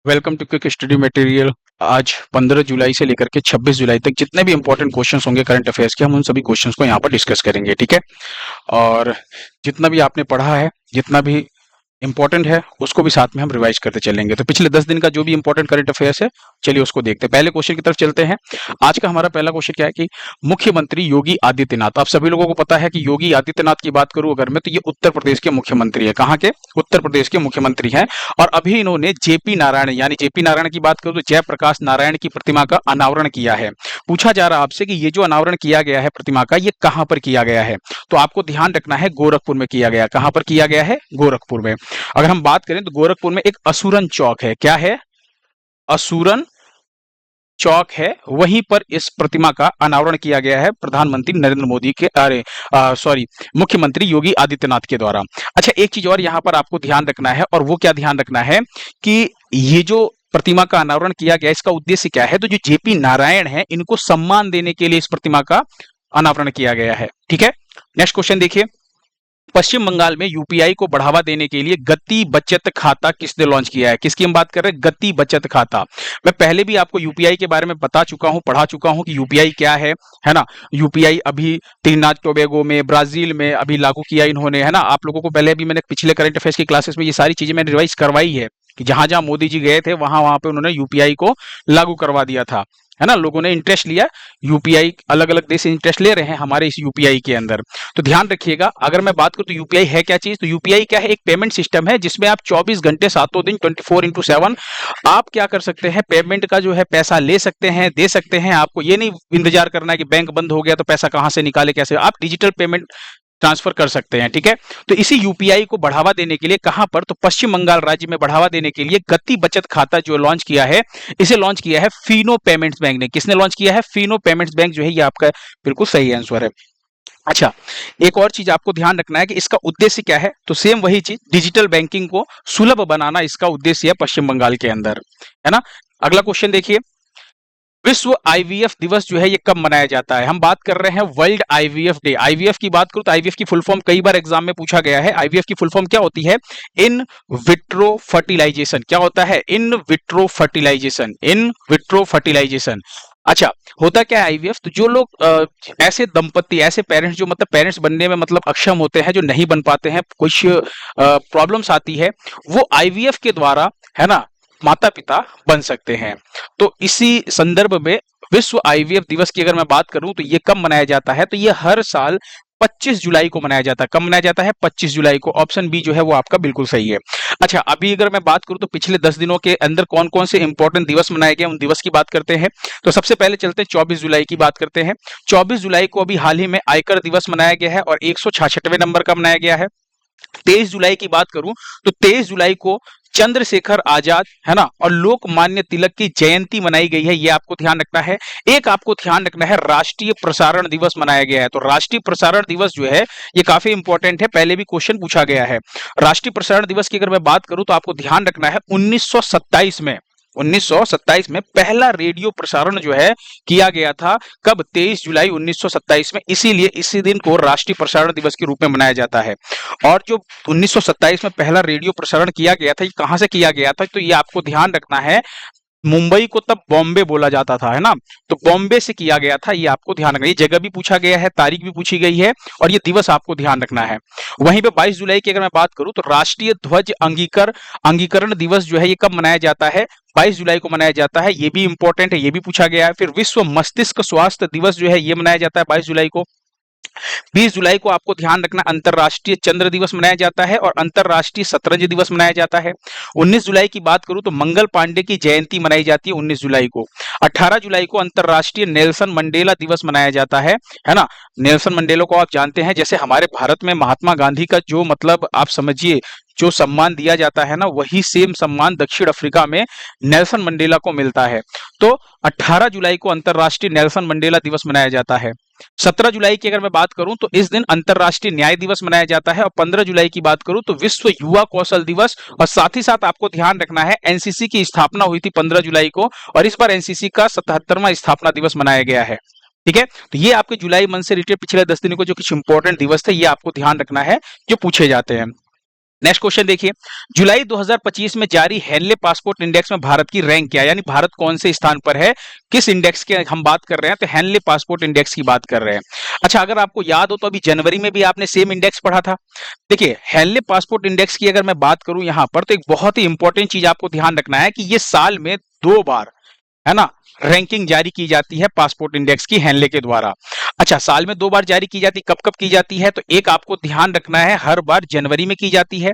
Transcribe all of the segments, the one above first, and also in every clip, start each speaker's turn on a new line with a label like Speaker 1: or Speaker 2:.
Speaker 1: Welcome to quick study material. आज 15 जुलाई से लेकर के 26 जुलाई तक जितने भी इंपॉर्टेंट क्वेश्चंस होंगे करंट अफेयर्स के, हम उन सभी क्वेश्चंस को यहाँ पर डिस्कस करेंगे। ठीक है। और जितना भी आपने पढ़ा है, जितना भी इंपॉर्टेंट है, उसको भी साथ में हम रिवाइज करते चलेंगे। तो पिछले 10 दिन का जो भी इंपॉर्टेंट करंट अफेयर्स है, चलिए उसको देखते हैं। पहले क्वेश्चन की तरफ चलते हैं। आज का हमारा पहला क्वेश्चन क्या है कि मुख्यमंत्री योगी आदित्यनाथ, आप सभी लोगों को पता है कि योगी आदित्यनाथ की बात करूं अगर मैं, तो ये उत्तर प्रदेश के मुख्यमंत्री है। कहाँ के? उत्तर प्रदेश के मुख्यमंत्री हैं। और अभी इन्होंने जेपी नारायण, यानी जेपी नारायण की बात करूं तो जयप्रकाश नारायण की प्रतिमा का अनावरण किया है। पूछा जा रहा आपसे कि ये जो अनावरण किया गया है प्रतिमा का, ये कहां पर किया गया है? तो आपको ध्यान रखना है, गोरखपुर में किया गया। कहां पर किया गया है? गोरखपुर में। अगर हम बात करें तो गोरखपुर में एक असुरन चौक है। क्या है? असुरन चौक है, वहीं पर इस प्रतिमा का अनावरण किया गया है प्रधानमंत्री नरेंद्र मोदी के, सॉरी, मुख्यमंत्री योगी आदित्यनाथ के द्वारा। अच्छा, एक चीज और यहां पर आपको ध्यान रखना है, और वो क्या ध्यान रखना है कि ये जो प्रतिमा का अनावरण किया गया, इसका उद्देश्य क्या है? तो जो जेपी नारायण है, इनको सम्मान देने के लिए इस प्रतिमा का अनावरण किया गया है। ठीक है। नेक्स्ट क्वेश्चन देखिए। पश्चिम बंगाल में यूपीआई को बढ़ावा देने के लिए गति बचत खाता किसने लॉन्च किया है? किसकी हम बात कर रहे हैं? गति बचत खाता। मैं पहले भी आपको यूपीआई के बारे में बता चुका हूं, पढ़ा चुका हूं कि यूपीआई क्या है ना। यूपीआई अभी त्रिनाद टोबैगो में, ब्राजील में अभी लागू किया इन्होंने, है ना। आप लोगों को पहले भी मैंने पिछले करंट अफेयर्स की क्लासेस में ये सारी चीजें मैंने रिवाइज करवाई है कि जहां जहां मोदी जी गए थे वहां वहां पे उन्होंने यूपीआई को लागू करवा दिया था, है ना। लोगों ने इंटरेस्ट लिया, यूपीआई, अलग अलग देश इंटरेस्ट ले रहे हैं हमारे इस यूपीआई के अंदर। तो ध्यान रखिएगा, अगर मैं बात करूं तो यूपीआई है क्या चीज? तो यूपीआई क्या है? एक पेमेंट सिस्टम है जिसमें आप 24 घंटे सातों दिन 24/7 आप क्या कर सकते हैं? पेमेंट का जो है पैसा ले सकते हैं, दे सकते हैं। आपको ये नहीं इंतजार करना है कि बैंक बंद हो गया तो पैसा कहां से निकाले, कैसे। आप डिजिटल पेमेंट ट्रांसफर कर सकते हैं। ठीक है। तो इसी यूपीआई को बढ़ावा देने के लिए कहां पर? तो पश्चिम बंगाल राज्य में बढ़ावा देने के लिए गति बचत खाता जो लॉन्च किया है, इसे लॉन्च किया है फिनो पेमेंट्स बैंक ने। किसने लॉन्च किया है? फिनो पेमेंट्स बैंक जो है, ये आपका बिल्कुल सही आंसर है। अच्छा, एक और चीज आपको ध्यान रखना है कि इसका उद्देश्य क्या है? तो सेम वही चीज, डिजिटल बैंकिंग को सुलभ बनाना इसका उद्देश्य है पश्चिम बंगाल के अंदर, है ना। अगला क्वेश्चन देखिए। विश्व आईवीएफ दिवस जो है ये कब मनाया जाता है? हम बात कर रहे हैं वर्ल्ड आईवीएफ डे। आईवीएफ की बात करूं तो आईवीएफ की फुल फॉर्म कई बार एग्जाम में पूछा गया है। आईवीएफ की फुल फॉर्म क्या होती है? In vitro fertilisation. क्या होता है? In vitro fertilisation. In vitro fertilisation. अच्छा, होता क्या है आईवीएफ? तो जो लोग ऐसे दंपति, ऐसे पेरेंट्स जो मतलब पेरेंट्स बनने में मतलब अक्षम होते हैं, जो नहीं बन पाते हैं, कुछ प्रॉब्लम्स आती है, वो आईवीएफ के द्वारा, है ना, माता पिता बन सकते हैं। तो इसी संदर्भ में विश्व आईवीएफ दिवस की अगर मैं बात करूं तो ये कब मनाया जाता है? तो ये हर साल 25 जुलाई को मनाया जाता है। कब मनाया जाता है? 25 जुलाई को। ऑप्शन बी जो है वो आपका बिल्कुल सही है। अच्छा, अभी अगर मैं बात करूं तो पिछले 10 दिनों के अंदर कौन कौन से इंपॉर्टेंट दिवस मनाए गए, उन दिवस की बात करते हैं। तो सबसे पहले चलते हैं 24 जुलाई की बात करते हैं। 24 जुलाई को अभी हाल ही में आयकर दिवस मनाया गया है और 166वें नंबर का मनाया गया है। 23 जुलाई की बात करूं तो 23 जुलाई को चंद्रशेखर आजाद, है ना, और लोकमान्य तिलक की जयंती मनाई गई है। ये आपको ध्यान रखना है। एक आपको ध्यान रखना है, राष्ट्रीय प्रसारण दिवस मनाया गया है। तो राष्ट्रीय प्रसारण दिवस जो है ये काफी इंपॉर्टेंट है, पहले भी क्वेश्चन पूछा गया है। राष्ट्रीय प्रसारण दिवस की अगर मैं बात करूं तो आपको ध्यान रखना है 1927 में पहला रेडियो प्रसारण जो है किया गया था। कब? 23 जुलाई 1927 में। इसीलिए इसी दिन को राष्ट्रीय प्रसारण दिवस के रूप में मनाया जाता है। और जो 1927 में पहला रेडियो प्रसारण किया गया था, ये कहां से किया गया था? तो ये आपको ध्यान रखना है, मुंबई को तब बॉम्बे बोला जाता था, है ना। तो बॉम्बे से किया गया था, ये आपको ध्यान रखना है। ये जगह भी पूछा गया है, तारीख भी पूछी गई है, और ये दिवस आपको ध्यान रखना है। वहीं पे 22 जुलाई की अगर मैं बात करूं तो राष्ट्रीय ध्वज अंगीकरण दिवस जो है ये कब मनाया जाता है? 22 जुलाई को मनाया जाता है। ये भी इंपॉर्टेंट है, ये भी पूछा गया है। फिर विश्व मस्तिष्क स्वास्थ्य दिवस जो है ये मनाया जाता है 22 जुलाई को। 20 जुलाई को आपको ध्यान रखना, अंतरराष्ट्रीय चंद्र दिवस मनाया जाता है और अंतरराष्ट्रीय शतरंज दिवस मनाया जाता है। 19 जुलाई की बात करूं तो मंगल पांडे की जयंती मनाई जाती है 19 जुलाई को। 18 जुलाई को अंतरराष्ट्रीय नेल्सन मंडेला दिवस मनाया जाता है ना। नेल्सन मंडेला को आप जानते हैं, जैसे हमारे भारत में महात्मा गांधी का जो मतलब आप समझिए जो सम्मान दिया जाता है ना, वही सेम सम्मान दक्षिण अफ्रीका में नेल्सन मंडेला को मिलता है। तो 18 जुलाई को अंतरराष्ट्रीय नेल्सन मंडेला दिवस मनाया जाता है। 17 जुलाई की अगर मैं बात करूं तो इस दिन अंतरराष्ट्रीय न्याय दिवस मनाया जाता है। और 15 जुलाई की बात करूं तो विश्व युवा कौशल दिवस। और साथ ही साथ आपको ध्यान रखना है, एनसीसी की स्थापना हुई थी 15 जुलाई को, और इस बार एनसीसी का 77वां स्थापना दिवस मनाया गया है। ठीक है। तो ये आपके जुलाई मंथ से रिलेटेड पिछले 10 दिनों को जो कुछ इंपॉर्टेंट दिवस थे, ये आपको ध्यान रखना है जो पूछे जाते हैं। नेक्स्ट क्वेश्चन देखिए, जुलाई 2025 में जारी हेनले पासपोर्ट इंडेक्स में भारत की रैंक क्या है, यानी भारत कौन से स्थान पर है, किस इंडेक्स के हम बात कर रहे हैं, तो हेनले पासपोर्ट इंडेक्स की बात कर रहे हैं। अच्छा, अगर आपको याद हो तो अभी जनवरी में भी आपने सेम इंडेक्स पढ़ा था। देखिए, हेनले पासपोर्ट इंडेक्स की अगर मैं बात करूं यहां पर, तो एक बहुत ही इंपॉर्टेंट चीज आपको ध्यान रखना है कि ये साल में 2 बार, है ना, रैंकिंग जारी की जाती है पासपोर्ट इंडेक्स की हेनले के द्वारा। अच्छा, साल में 2 बार जारी की जाती, कब कब की जाती है, तो एक आपको ध्यान रखना है, हर बार जनवरी में की जाती है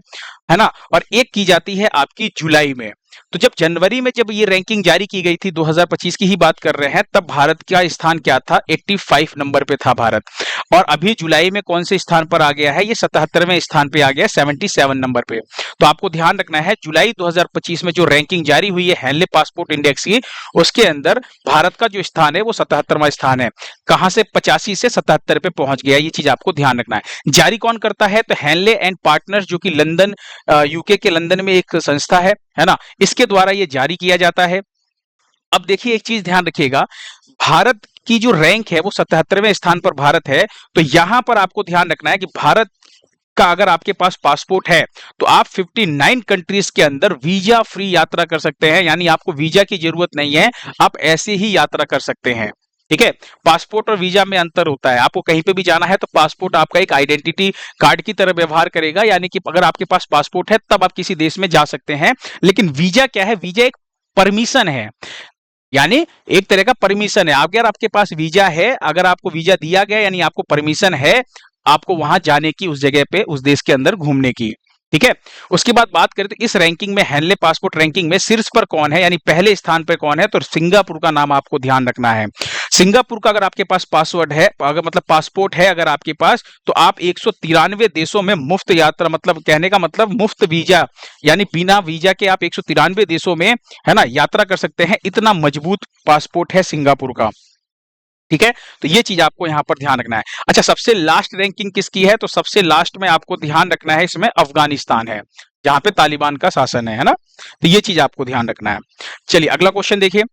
Speaker 1: ना, और एक की जाती है आपकी जुलाई में। तो जब जनवरी में जब ये रैंकिंग जारी की गई थी, 2025 की ही बात कर रहे हैं, तब भारत का स्थान क्या था, 85 नंबर पे था भारत। और अभी जुलाई में कौन से स्थान पर आ गया है, ये 77वें स्थान पे आ गया, 77 नंबर पे। तो आपको ध्यान रखना है, जुलाई 2025 में जो रैंकिंग जारी हुई है हेनले पासपोर्ट इंडेक्स की, उसके अंदर भारत का जो स्थान है वो 77वां स्थान है। कहां से 85 से 77 पे पहुंच गया, ये चीज आपको ध्यान रखना है। जारी कौन करता है, तो हेनले एंड पार्टनर्स, जो कि लंदन, यूके के लंदन में एक संस्था है ना, इसके द्वारा ये जारी किया जाता है। अब देखिए, एक चीज ध्यान रखिएगा, भारत की जो रैंक है वो 77वें स्थान पर भारत है। तो यहां पर आपको ध्यान रखना है कि भारत का अगर आपके पास पासपोर्ट है तो आप 59 कंट्रीज के अंदर वीजा फ्री यात्रा कर सकते हैं, यानी आपको वीजा की जरूरत नहीं है, आप ऐसे ही यात्रा कर सकते हैं। ठीक है, पासपोर्ट और वीजा में अंतर होता है। आपको कहीं पे भी जाना है तो पासपोर्ट आपका एक आइडेंटिटी कार्ड की तरह व्यवहार करेगा, यानी कि अगर आपके पास पासपोर्ट है तब आप किसी देश में जा सकते हैं। लेकिन वीजा क्या है, वीजा एक परमिशन है, यानी एक तरह का परमिशन है। अगर आपके पास वीजा है, अगर आपको वीजा दिया गया, यानी आपको परमिशन है आपको वहां जाने की, उस जगह पे, उस देश के अंदर घूमने की। ठीक है, उसके बाद बात करें तो इस रैंकिंग में, हेनले पासपोर्ट रैंकिंग में शीर्ष पर कौन है, यानी पहले स्थान पर कौन है, तो सिंगापुर का नाम आपको ध्यान रखना है। सिंगापुर का अगर आपके पास पासवर्ड है, अगर मतलब पासपोर्ट है अगर आपके पास, तो आप 193 देशों में मुफ्त यात्रा, मतलब कहने का मतलब मुफ्त वीजा, यानी बिना वीजा के आप 193 देशों में, है ना, यात्रा कर सकते हैं। इतना मजबूत पासपोर्ट है सिंगापुर का। ठीक है, तो ये चीज आपको यहां पर ध्यान रखना है। अच्छा, सबसे लास्ट रैंकिंग किसकी है, तो सबसे लास्ट में आपको ध्यान रखना है, इसमें अफगानिस्तान है, जहां पे तालिबान का शासन है ना। तो ये चीज आपको ध्यान रखना है। चलिए अगला क्वेश्चन देखिए,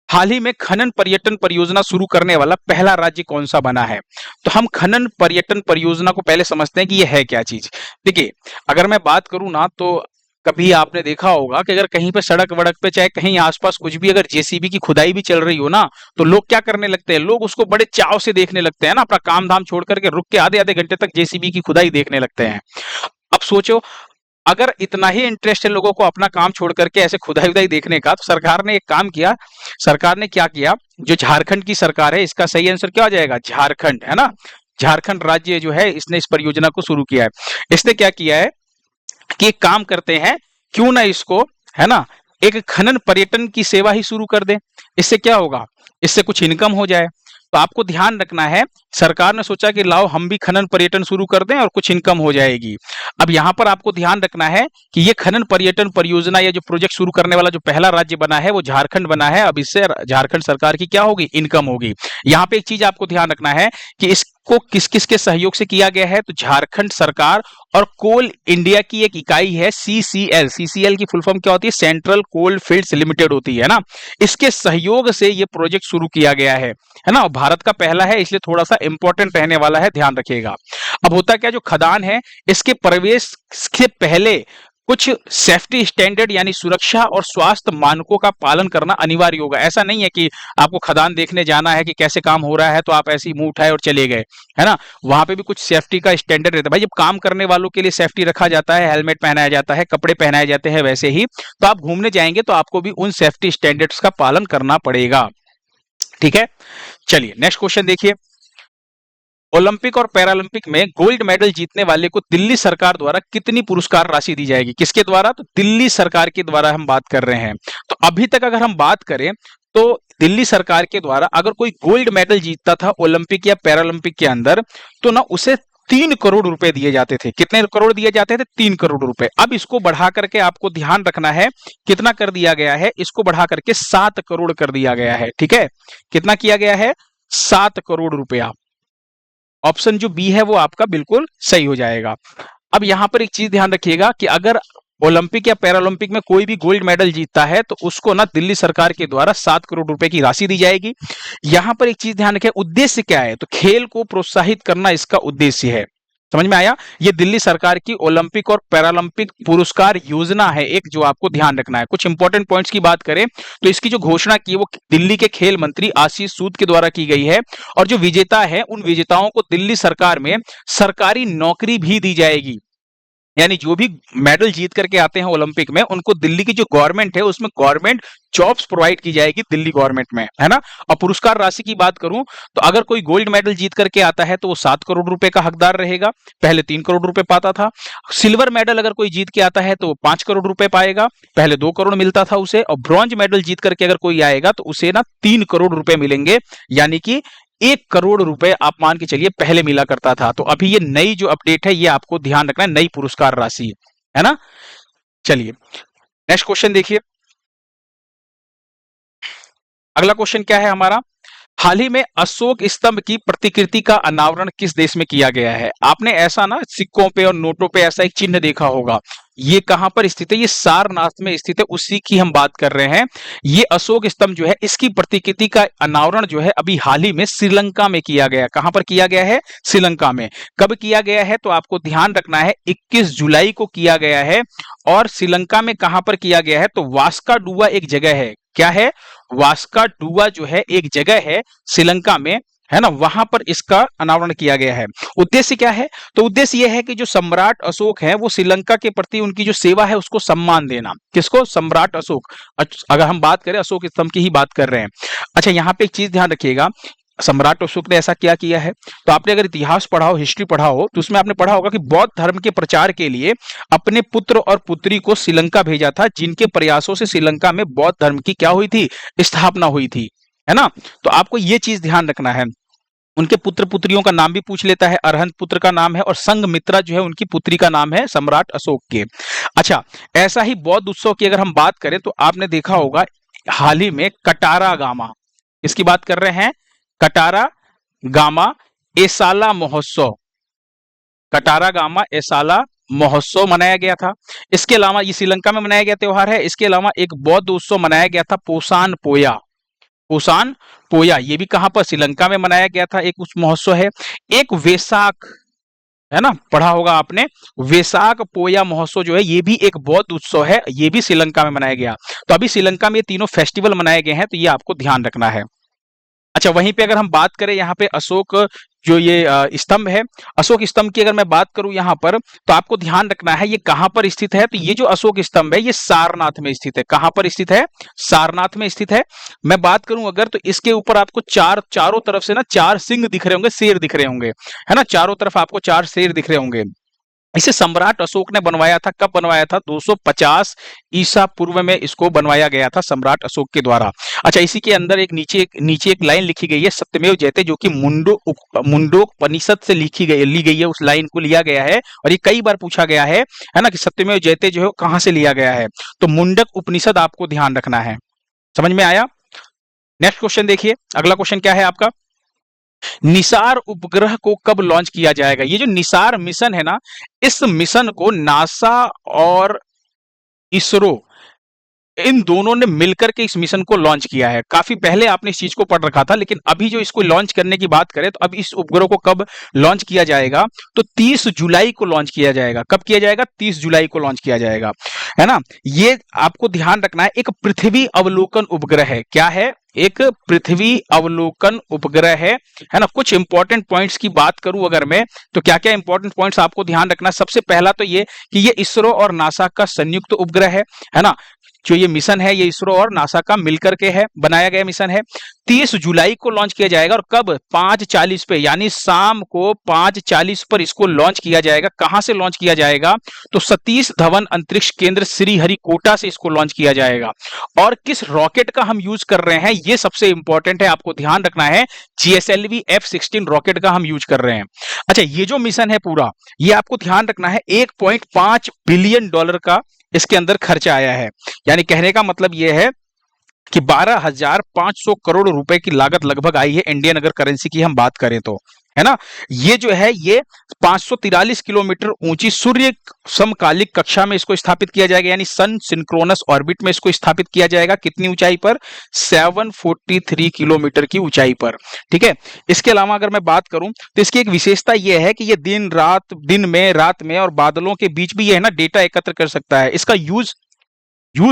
Speaker 1: हाल ही में खनन पर्यटन परियोजना शुरू करने वाला पहला राज्य कौन सा बना है। तो हम खनन पर्यटन परियोजना को पहले समझते हैं कि ये है क्या चीज। देखिए, अगर मैं बात करूं ना, तो कभी आपने देखा होगा कि अगर कहीं पे सड़क वड़क पे, चाहे कहीं आसपास कुछ भी, अगर जेसीबी की खुदाई भी चल रही हो ना, तो लोग क्या करने लगते हैं, लोग उसको बड़े चाव से देखने लगते हैं ना, अपना काम धाम छोड़ करके रुक के आधे आधे घंटे तक जेसीबी की खुदाई देखने लगते हैं। अब सोचो, अगर इतना ही इंटरेस्ट है लोगों को अपना काम छोड़ करके ऐसे खुदाई उदाई देखने का, तो सरकार ने एक काम किया। सरकार ने क्या किया, जो झारखंड की सरकार है, इसका सही आंसर क्या हो जाएगा, झारखंड, है ना। झारखंड राज्य जो है, इसने इस परियोजना को शुरू किया है। इसने क्या किया है कि एक काम करते हैं, क्यों ना इसको, है ना, एक खनन पर्यटन की सेवा ही शुरू कर दे। इससे क्या होगा, इससे कुछ इनकम हो जाए। तो आपको ध्यान रखना है, सरकार ने सोचा कि लाओ हम भी खनन पर्यटन शुरू कर दें और कुछ इनकम हो जाएगी। अब यहां पर आपको ध्यान रखना है कि ये खनन पर्यटन परियोजना या जो प्रोजेक्ट शुरू करने वाला जो पहला राज्य बना है वो झारखंड बना है। अब इससे झारखंड सरकार की क्या होगी, इनकम होगी। यहाँ पे एक चीज आपको ध्यान रखना है कि इसको किस किस के सहयोग से किया गया है, तो झारखंड सरकार और कोल इंडिया की एक इकाई है सीसीएल। सीसीएल की फुल फॉर्म क्या होती है, सेंट्रल कोल फील्ड्स लिमिटेड होती है ना। इसके सहयोग से ये प्रोजेक्ट शुरू किया गया है ना। भारत का पहला है, इसलिए थोड़ा सा इंपॉर्टेंट रहने वाला है, ध्यान रखिएगा। अब होता क्या, जो खदान है इसके प्रवेश के पहले कुछ सेफ्टी स्टैंडर्ड यानी सुरक्षा और स्वास्थ्य मानकों का पालन करना अनिवार्य होगा। ऐसा नहीं है कि आपको खदान देखने जाना है कि कैसे काम हो रहा है तो आप ऐसे ही मुंह उठाए और चले गए, है ना। वहां पे भी कुछ सेफ्टी का स्टैंडर्ड रहता है भाई। जब काम करने वालों के लिए सेफ्टी रखा जाता है, हेलमेट पहनाया जाता है, कपड़े पहनाए जाते हैं, वैसे ही तो आप घूमने जाएंगे तो आपको भी उन सेफ्टी स्टैंडर्ड्स का पालन करना पड़ेगा। ठीक है, चलिए नेक्स्ट क्वेश्चन देखिए, ओलंपिक और पैरालंपिक में गोल्ड मेडल जीतने वाले को दिल्ली सरकार द्वारा कितनी पुरस्कार राशि दी जाएगी, किसके द्वारा, तो दिल्ली सरकार के द्वारा हम बात कर रहे हैं। तो अभी तक अगर हम बात करें तो दिल्ली सरकार के द्वारा अगर कोई गोल्ड मेडल जीतता था ओलंपिक या पैरालंपिक के अंदर, तो ना उसे 3 करोड़ रुपए दिए जाते थे। कितने करोड़ दिए जाते थे, 3 करोड़ रुपए। अब इसको बढ़ा करके आपको ध्यान रखना है कितना कर दिया गया है, इसको बढ़ा करके 7 करोड़ कर दिया गया है। ठीक है, कितना किया गया है, 7 करोड़ रुपया। ऑप्शन जो बी है वो आपका बिल्कुल सही हो जाएगा। अब यहां पर एक चीज ध्यान रखिएगा कि अगर ओलंपिक या पैरालंपिक में कोई भी गोल्ड मेडल जीतता है तो उसको ना दिल्ली सरकार के द्वारा 7 करोड़ रुपए की राशि दी जाएगी। यहां पर एक चीज ध्यान रखें, उद्देश्य क्या है, तो खेल को प्रोत्साहित करना इसका उद्देश्य है। समझ में आया? ये दिल्ली सरकार की ओलंपिक और पैरालंपिक पुरस्कार योजना है एक, जो आपको ध्यान रखना है। कुछ इंपॉर्टेंट पॉइंट्स की बात करें तो इसकी जो घोषणा की वो दिल्ली के खेल मंत्री आशीष सूद के द्वारा की गई है, और जो विजेता है उन विजेताओं को दिल्ली सरकार में सरकारी नौकरी भी दी जाएगी। यानी जो भी मेडल जीत करके आते हैं ओलंपिक में, उनको दिल्ली की जो गवर्नमेंट है उसमें गवर्नमेंट जॉब्स प्रोवाइड की जाएगी दिल्ली गवर्नमेंट में, है ना। और पुरस्कार राशि की बात करूं तो अगर कोई गोल्ड मेडल जीत करके आता है तो वो 7 करोड़ रुपए का हकदार रहेगा, पहले 3 करोड़ रुपए पाता था। सिल्वर मेडल अगर कोई जीत के आता है तो वो 5 करोड़ रुपए पाएगा, पहले 2 करोड़ मिलता था उसे। और ब्रॉन्ज मेडल जीत करके अगर कोई आएगा तो उसे ना 3 करोड़ रुपए मिलेंगे, यानी कि 1 करोड़ रुपए आप मान के चलिए पहले मिला करता था। तो अभी ये नई जो अपडेट है ये आपको ध्यान रखना है, नई पुरस्कार राशि है ना। चलिए नेक्स्ट क्वेश्चन देखिए। अगला क्वेश्चन क्या है हमारा, हाल ही में अशोक स्तंभ की प्रतिकृति का अनावरण किस देश में किया गया है? आपने ऐसा ना सिक्कों पे और नोटों पे ऐसा एक चिन्ह देखा होगा, ये कहां पर स्थित है? ये सारनाथ में स्थित है, उसी की हम बात कर रहे हैं। ये अशोक स्तंभ जो है इसकी प्रतिकृति का अनावरण जो है अभी हाल ही में श्रीलंका में किया गया। कहां पर किया गया है? श्रीलंका में। कब किया गया है तो आपको ध्यान रखना है 21 जुलाई को किया गया है। और श्रीलंका में कहां पर किया गया है तो वास्का डुआ एक जगह है। क्या है? वास्का डुआ जो है एक जगह है श्रीलंका में, है ना, वहां पर इसका अनावरण किया गया है। उद्देश्य क्या है? तो उद्देश्य यह है कि जो सम्राट अशोक है वो श्रीलंका के प्रति उनकी जो सेवा है उसको सम्मान देना। किसको? सम्राट अशोक। अगर हम बात करें अशोक स्तंभ की ही बात कर रहे हैं। अच्छा, यहाँ पे एक चीज ध्यान रखिएगा, सम्राट अशोक ने ऐसा क्या किया है? तो आपने अगर इतिहास पढ़ा हो, हिस्ट्री पढ़ा हो, तो उसमें आपने पढ़ा होगा कि बौद्ध धर्म के प्रचार के लिए अपने पुत्र और पुत्री को श्रीलंका भेजा था, जिनके प्रयासों से श्रीलंका में बौद्ध धर्म की क्या हुई थी? स्थापना हुई थी, है ना। तो आपको ये चीज ध्यान रखना है। उनके पुत्र पुत्रियों का नाम भी पूछ लेता है, अरहंत पुत्र का नाम है और संघमित्रा जो है उनकी पुत्री का नाम है सम्राट अशोक के। अच्छा, ऐसा ही बौद्ध उत्सव की अगर हम बात करें तो आपने देखा होगा हाल ही में कटारा गामा, इसकी बात कर रहे हैं, कटारा गामा एसाला महोत्सव, कटारा गामा एसाला महोत्सव मनाया गया था। इसके अलावा ये श्रीलंका में मनाया गया त्योहार है। इसके अलावा एक बौद्ध उत्सव मनाया गया था पोसान पोया, पोसान पोया, ये भी कहां पर? श्रीलंका में मनाया गया था, एक उस महोत्सव है। एक वेसाक, है ना, पढ़ा होगा आपने, वेसाक पोया महोत्सव जो है ये भी एक बौद्ध उत्सव है, ये भी श्रीलंका में मनाया गया। तो अभी श्रीलंका में ये तीनों फेस्टिवल मनाए गए हैं, तो ये आपको ध्यान रखना है। अच्छा, वहीं पे अगर हम बात करें यहाँ पे अशोक जो ये स्तंभ है, अशोक स्तंभ की अगर मैं बात करूं यहाँ पर तो आपको ध्यान रखना है ये कहां पर स्थित है। तो ये जो अशोक स्तंभ है ये सारनाथ में स्थित है। कहां पर स्थित है? सारनाथ में स्थित है। मैं बात करूं अगर तो इसके ऊपर आपको चारों तरफ से ना 4 सिंह दिख रहे होंगे, शेर दिख रहे होंगे, है ना, चारों तरफ आपको 4 शेर दिख रहे होंगे। इसे सम्राट अशोक ने बनवाया था। कब बनवाया था? 250 ईसा पूर्व में इसको बनवाया गया था सम्राट अशोक के द्वारा। अच्छा, इसी के अंदर एक नीचे एक लाइन लिखी गई है सत्यमेव जयते, जो कि मुंडोपनिषद से ली गई है, उस लाइन को लिया गया है। और ये कई बार पूछा गया है ना, कि सत्यमेव जयते जो है कहां से लिया गया है? तो मुंडक उपनिषद आपको ध्यान रखना है। समझ में आया? नेक्स्ट क्वेश्चन देखिए, अगला क्वेश्चन क्या है आपका, निसार उपग्रह को कब लॉन्च किया जाएगा? ये जो निसार मिशन है ना, इस मिशन को नासा और इसरो इन दोनों ने मिलकर के इस मिशन को लॉन्च किया है। काफी पहले आपने इस चीज को पढ़ रखा था, लेकिन अभी जो इसको लॉन्च करने की बात करें तो अब इस उपग्रह को कब लॉन्च किया जाएगा? तो 30 जुलाई को लॉन्च किया जाएगा। कब किया जाएगा? 30 जुलाई को लॉन्च किया जाएगा, है ना। ये आपको ध्यान रखना है, एक पृथ्वी अवलोकन उपग्रह है। क्या है? एक पृथ्वी अवलोकन उपग्रह है ना। कुछ इंपॉर्टेंट पॉइंट्स की बात करूं अगर मैं, तो क्या क्या इंपॉर्टेंट पॉइंट्स आपको ध्यान रखना है? सबसे पहला तो ये कि ये इसरो और नासा का संयुक्त उपग्रह है ना। जो ये मिशन है ये इसरो और नासा का मिलकर के है बनाया गया मिशन है। 30 जुलाई को लॉन्च किया जाएगा और कब? 5:40 पे, यानी शाम को 5:40 पर इसको लॉन्च किया जाएगा। कहां से लॉन्च किया जाएगा? तो सतीश धवन अंतरिक्ष केंद्र श्रीहरिकोटा से इसको लॉन्च किया जाएगा। और किस रॉकेट का हम यूज कर रहे हैं ये सबसे इंपॉर्टेंट है, आपको ध्यान रखना है। GSLV F-16 रॉकेट का हम यूज कर रहे हैं। अच्छा, ये जो मिशन है पूरा, ये आपको ध्यान रखना है, $1.5 बिलियन का इसके अंदर खर्चा आया है। यानी कहने का मतलब यह है कि 12,500 करोड़ रुपए की लागत लगभग आई है, इंडियन अगर करेंसी की हम बात करें तो, है ना। ये जो है ये 543 किलोमीटर ऊंची सूर्य समकालिक कक्षा में इसको स्थापित किया जाएगा, यानी सन सिंक्रोनस ऑर्बिट में इसको स्थापित किया जाएगा। कितनी ऊंचाई पर? 743 किलोमीटर की ऊंचाई पर। ठीक है। इसके अलावा अगर मैं बात करूं तो इसकी एक विशेषता यह है कि ये दिन में, रात में और बादलों के बीच भी ये है ना डेटा एकत्र कर सकता है। इसका यूज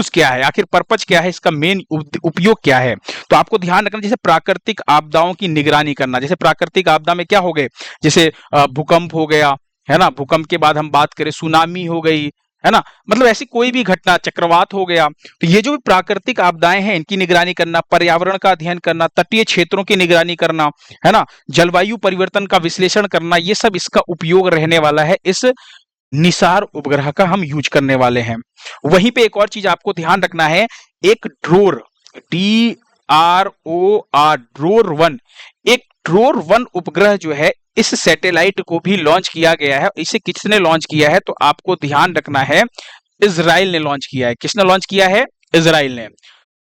Speaker 1: क्या है, आखिर पर्पज क्या है, इसका मेन उपयोग क्या है? तो आपको ध्यान रखना, जैसे प्राकृतिक आपदाओं की निगरानी करना। जैसे प्राकृतिक आपदा में क्या हो गए, जैसे भूकंप हो गया, है ना, भूकंप के बाद हम बात करें सुनामी हो गई, है ना, मतलब ऐसी कोई भी घटना, चक्रवात हो गया, तो ये जो भी प्राकृतिक आपदाएं हैं इनकी निगरानी करना, पर्यावरण का अध्ययन करना, तटीय क्षेत्रों की निगरानी करना, है ना, जलवायु परिवर्तन का विश्लेषण करना, ये सब इसका उपयोग रहने वाला है। इस निसार उपग्रह का हम यूज करने वाले हैं। वहीं पे एक और चीज आपको ध्यान रखना है, एक ड्रोर, DROR, ड्रोर 1, एक ड्रोर 1 उपग्रह जो है इस सैटेलाइट को भी लॉन्च किया गया है। इसे किसने लॉन्च किया है? तो आपको ध्यान रखना है, इजराइल ने लॉन्च किया है। किसने लॉन्च किया है? इजराइल ने।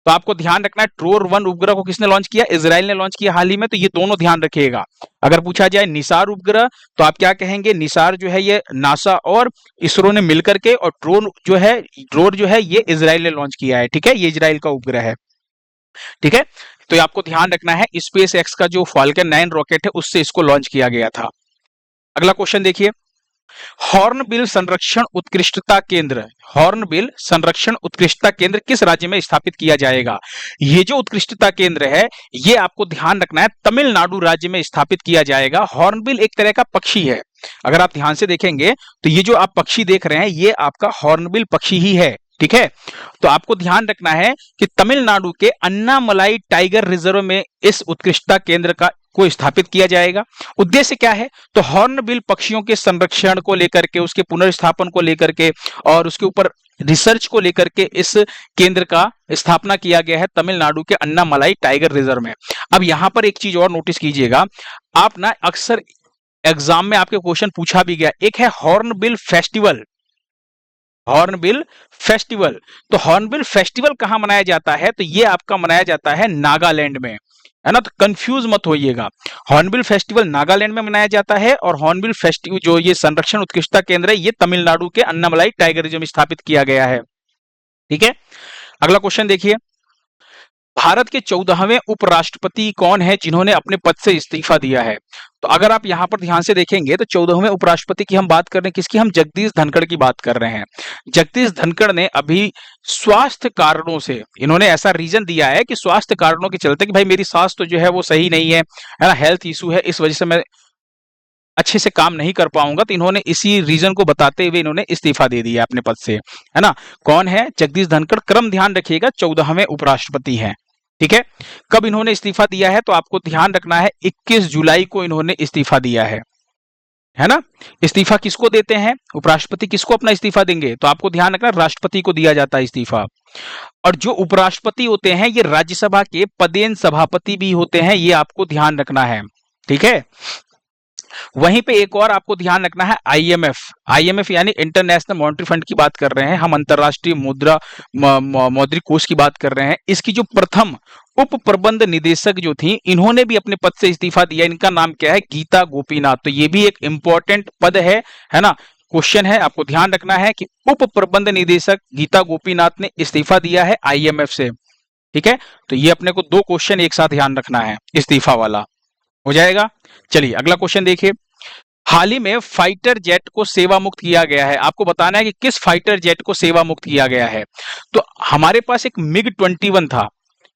Speaker 1: तो आपको ध्यान रखना है, ड्रोर 1 उपग्रह को किसने लॉन्च किया? इजराइल ने लॉन्च किया हाल ही में। तो ये दोनों ध्यान रखिएगा। अगर पूछा जाए निसार उपग्रह तो आप क्या कहेंगे? निसार जो है ये नासा और इसरो ने मिलकर के, और ड्रोर जो है ये इजराइल ने लॉन्च किया है। ठीक है, ये इजराइल का उपग्रह है। ठीक है, तो ये आपको ध्यान रखना है, स्पेस एक्स का जो फाल्कन 9 रॉकेट है उससे इसको लॉन्च किया गया था। अगला क्वेश्चन देखिए, हॉर्नबिल संरक्षण उत्कृष्टता केंद्र, हॉर्नबिल संरक्षण उत्कृष्टता केंद्र किस राज्य में स्थापित किया जाएगा? ये जो उत्कृष्टता केंद्र है ये आपको ध्यान रखना है, तमिलनाडु राज्य में स्थापित किया जाएगा। हॉर्नबिल एक तरह का पक्षी है। अगर आप ध्यान से देखेंगे तो ये जो आप पक्षी देख रहे हैं ये आपका हॉर्नबिल पक्षी ही है। ठीक है, तो आपको ध्यान रखना है कि तमिलनाडु के अन्नामलाई टाइगर रिजर्व में इस उत्कृष्टता केंद्र को स्थापित किया जाएगा। उद्देश्य क्या है? तो हॉर्नबिल पक्षियों के संरक्षण को लेकर के, उसके पुनर्स्थापन को लेकर के और उसके ऊपर रिसर्च को लेकर के इस केंद्र का स्थापना किया गया है तमिलनाडु के अन्नामलाई टाइगर रिजर्व में। अब यहां पर एक चीज और नोटिस कीजिएगा, आप ना अक्सर एग्जाम में आपके क्वेश्चन पूछा भी गया, एक है हॉर्नबिल फेस्टिवल। हॉर्नबिल फेस्टिवल, तो हॉर्नबिल फेस्टिवल कहां मनाया जाता है? तो ये आपका मनाया जाता है नागालैंड में, है ना। तो कंफ्यूज मत होइएगा, हॉर्नबिल फेस्टिवल नागालैंड में मनाया जाता है और हॉर्नबिल फेस्टिवल जो ये संरक्षण उत्कृष्टता केंद्र है ये तमिलनाडु के अन्नामलाई टाइगर रिजर्व में स्थापित किया गया है। ठीक है, अगला क्वेश्चन देखिए, भारत के 14वें उपराष्ट्रपति कौन है जिन्होंने अपने पद से इस्तीफा दिया है? तो अगर आप यहां पर ध्यान से देखेंगे तो 14वें उपराष्ट्रपति की हम बात कर रहे हैं, किसकी? हम जगदीश धनखड़ की बात कर रहे हैं। जगदीश धनखड़ ने अभी स्वास्थ्य कारणों से, इन्होंने ऐसा रीजन दिया है कि स्वास्थ्य कारणों के चलते कि भाई मेरी सांस तो जो है वो सही नहीं है ना, हेल्थ इशू है, इस वजह से मैं अच्छे से काम नहीं कर पाऊंगा। तो इन्होंने इसी रीजन को बताते हुए इन्होंने इस्तीफा दे दिया अपने पद से, है ना। कौन है? जगदीश धनखड़। क्रम ध्यान रखिएगा, 14वें उपराष्ट्रपति हैं। ठीक है, कब इन्होंने इस्तीफा दिया है? तो आपको ध्यान रखना है 21 जुलाई को इन्होंने इस्तीफा दिया है ना। इस्तीफा किसको देते हैं? उपराष्ट्रपति किसको अपना इस्तीफा देंगे? तो आपको ध्यान रखना राष्ट्रपति को दिया जाता है इस्तीफा। और जो उपराष्ट्रपति होते हैं ये राज्यसभा के पदेन सभापति भी होते हैं, ये आपको ध्यान रखना है। ठीक है, वहीं पे एक और आपको ध्यान रखना है, आईएमएफ यानी इंटरनेशनल मॉनेटरी फंड की बात कर रहे हैं हम, अंतरराष्ट्रीय मौद्रिक कोष की बात कर रहे हैं। इसकी जो प्रथम उप प्रबंध निदेशक जो थी इन्होंने भी अपने पद से इस्तीफा दिया। इनका नाम क्या है? गीता गोपीनाथ। तो ये भी एक इंपॉर्टेंट पद है ना। क्वेश्चन है, आपको ध्यान रखना है कि उप प्रबंध निदेशक गीता गोपीनाथ ने इस्तीफा दिया है आईएमएफ से। ठीक है, तो ये अपने को दो क्वेश्चन एक साथ ध्यान रखना है, इस्तीफा वाला हो जाएगा। चलिए अगला क्वेश्चन देखिए, हाल ही में फाइटर जेट को सेवा मुक्त किया गया है। आपको बताना है कि किस फाइटर जेट को सेवा मुक्त किया गया है। तो हमारे पास एक मिग 21 था,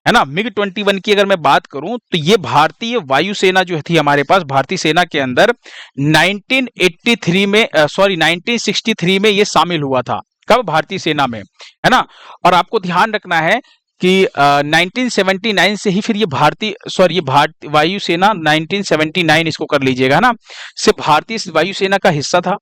Speaker 1: है ना। मिग 21 की अगर मैं बात करूं तो ये भारतीय वायुसेना जो थी हमारे पास, भारतीय सेना के अंदर 1963 में ये शामिल हुआ था। कब? भारतीय सेना में, है ना। और आपको ध्यान रखना है कि 1979 से ही फिर ये भारतीय वायुसेना 1979 इसको कर लीजिएगा, है ना, से भारतीय वायुसेना का हिस्सा था।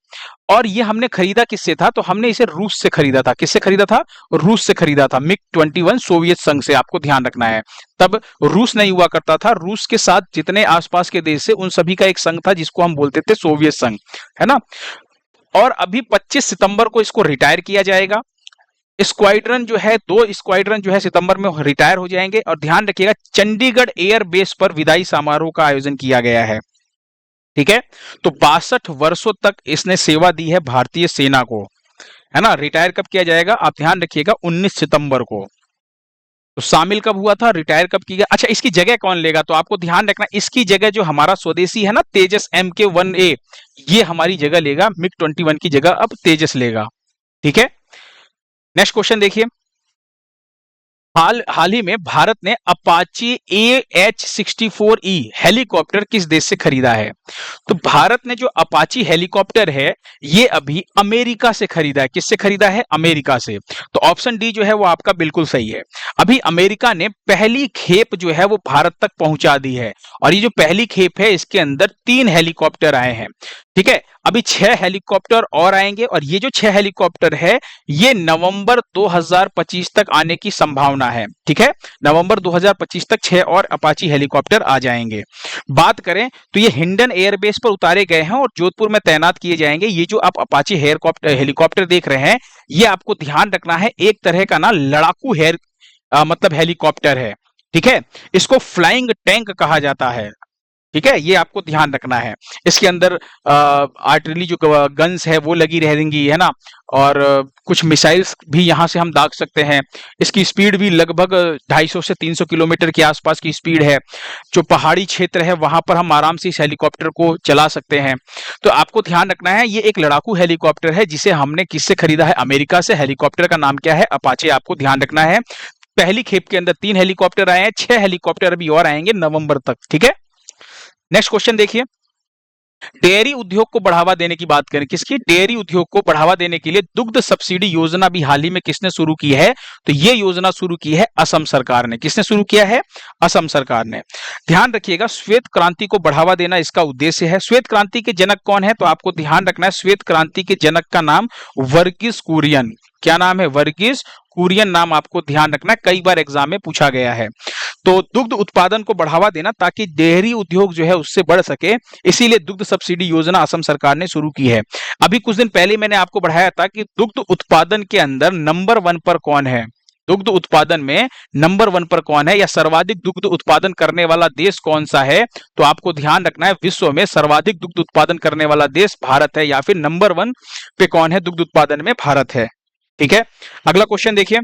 Speaker 1: और ये हमने खरीदा किससे था? तो हमने इसे रूस से खरीदा था। किससे खरीदा था? रूस से खरीदा था। मिग 21 सोवियत संघ से, आपको ध्यान रखना है। तब रूस नहीं हुआ करता था, रूस के साथ जितने आसपास के देश से उन सभी का एक संघ था जिसको हम बोलते थे सोवियत संघ, है ना। और अभी 25 सितंबर को इसको रिटायर किया जाएगा। स्क्वाड्रन जो है, 2 स्क्वाड्रन जो है सितंबर में रिटायर हो जाएंगे। और ध्यान रखिएगा चंडीगढ़ एयर बेस पर विदाई समारोह का आयोजन किया गया है। ठीक है। तो 62 वर्षों तक इसने सेवा दी है भारतीय सेना को, है ना। रिटायर कब किया जाएगा, आप ध्यान रखिएगा, 19 सितंबर को। तो शामिल कब हुआ था, रिटायर कब किया गया। अच्छा, इसकी जगह कौन लेगा, तो आपको ध्यान रखना, इसकी जगह जो हमारा स्वदेशी है ना तेजस MK-1A, ये हमारी जगह लेगा, MiG-21 की जगह अब तेजस लेगा। ठीक है। नेक्स्ट क्वेश्चन देखिए, हाल ही में भारत ने अपाची AH-64E हेलीकॉप्टर किस देश से खरीदा है। तो भारत ने जो अपाची हेलीकॉप्टर है ये अभी अमेरिका से खरीदा है। किससे खरीदा है, अमेरिका से। तो ऑप्शन डी जो है वो आपका बिल्कुल सही है। अभी अमेरिका ने पहली खेप जो है वो भारत तक पहुंचा दी है, और ये जो पहली खेप है इसके अंदर 3 हेलीकॉप्टर आए हैं। ठीक है। अभी 6 हेलीकॉप्टर और आएंगे, और ये जो 6 हेलीकॉप्टर है ये नवंबर 2025 तक आने की संभावना है। ठीक है। नवंबर 2025 तक 6 और अपाची हेलीकॉप्टर आ जाएंगे। बात करें तो ये हिंडन एयरबेस पर उतारे गए हैं और जोधपुर में तैनात किए जाएंगे। ये जो आप अपाची हेलीकॉप्टर देख रहे हैं, ये आपको ध्यान रखना है एक तरह का ना लड़ाकू मतलब हेलीकॉप्टर है। ठीक है। इसको फ्लाइंग टैंक कहा जाता है। ठीक है, ये आपको ध्यान रखना है। इसके अंदर आर्टिलरी जो गन्स है वो लगी रहेंगी, है ना, और कुछ मिसाइल्स भी यहां से हम दाग सकते हैं। इसकी स्पीड भी लगभग 250 से 300 किलोमीटर के आसपास की स्पीड है। जो पहाड़ी क्षेत्र है वहां पर हम आराम से इस हेलीकॉप्टर को चला सकते हैं। तो आपको ध्यान रखना है ये एक लड़ाकू हेलीकॉप्टर है जिसे हमने किससे खरीदा है, अमेरिका से। हेलीकॉप्टर का नाम क्या है, अपाचे। आपको ध्यान रखना है पहली खेप के अंदर 3 हेलीकॉप्टर आए हैं, 6 हेलीकॉप्टर अभी और आएंगे नवंबर तक। ठीक है। नेक्स्ट क्वेश्चन देखिए, डेयरी उद्योग को बढ़ावा देने की बात करें, किसकी, डेयरी उद्योग को बढ़ावा देने के लिए दुग्ध सब्सिडी योजना भी हाल ही में किसने शुरू की है। तो ये योजना शुरू की है असम सरकार ने। किसने शुरू किया है, असम सरकार ने। ध्यान रखिएगा, श्वेत क्रांति को बढ़ावा देना इसका उद्देश्य है। श्वेत क्रांति के जनक कौन है, तो आपको ध्यान रखना है श्वेत क्रांति के जनक का नाम वर्गीस कुरियन। क्या नाम है, वर्गीस कुरियन नाम आपको ध्यान रखना है, कई बार एग्जाम में पूछा गया है। तो दुग्ध उत्पादन को बढ़ावा देना ताकि डेयरी उद्योग जो है उससे बढ़ सके, इसीलिए दुग्ध सब्सिडी योजना असम सरकार ने शुरू की है। अभी कुछ दिन पहले मैंने आपको बढ़ाया था कि दुग्ध उत्पादन के अंदर नंबर 1 पर कौन है, दुग्ध उत्पादन में नंबर 1 पर कौन है, या सर्वाधिक दुग्ध उत्पादन करने वाला देश कौन सा है। तो आपको ध्यान रखना है विश्व में सर्वाधिक दुग्ध उत्पादन करने वाला देश भारत है, या फिर नंबर 1 पे कौन है दुग्ध उत्पादन में, भारत है। ठीक है। अगला क्वेश्चन देखिए,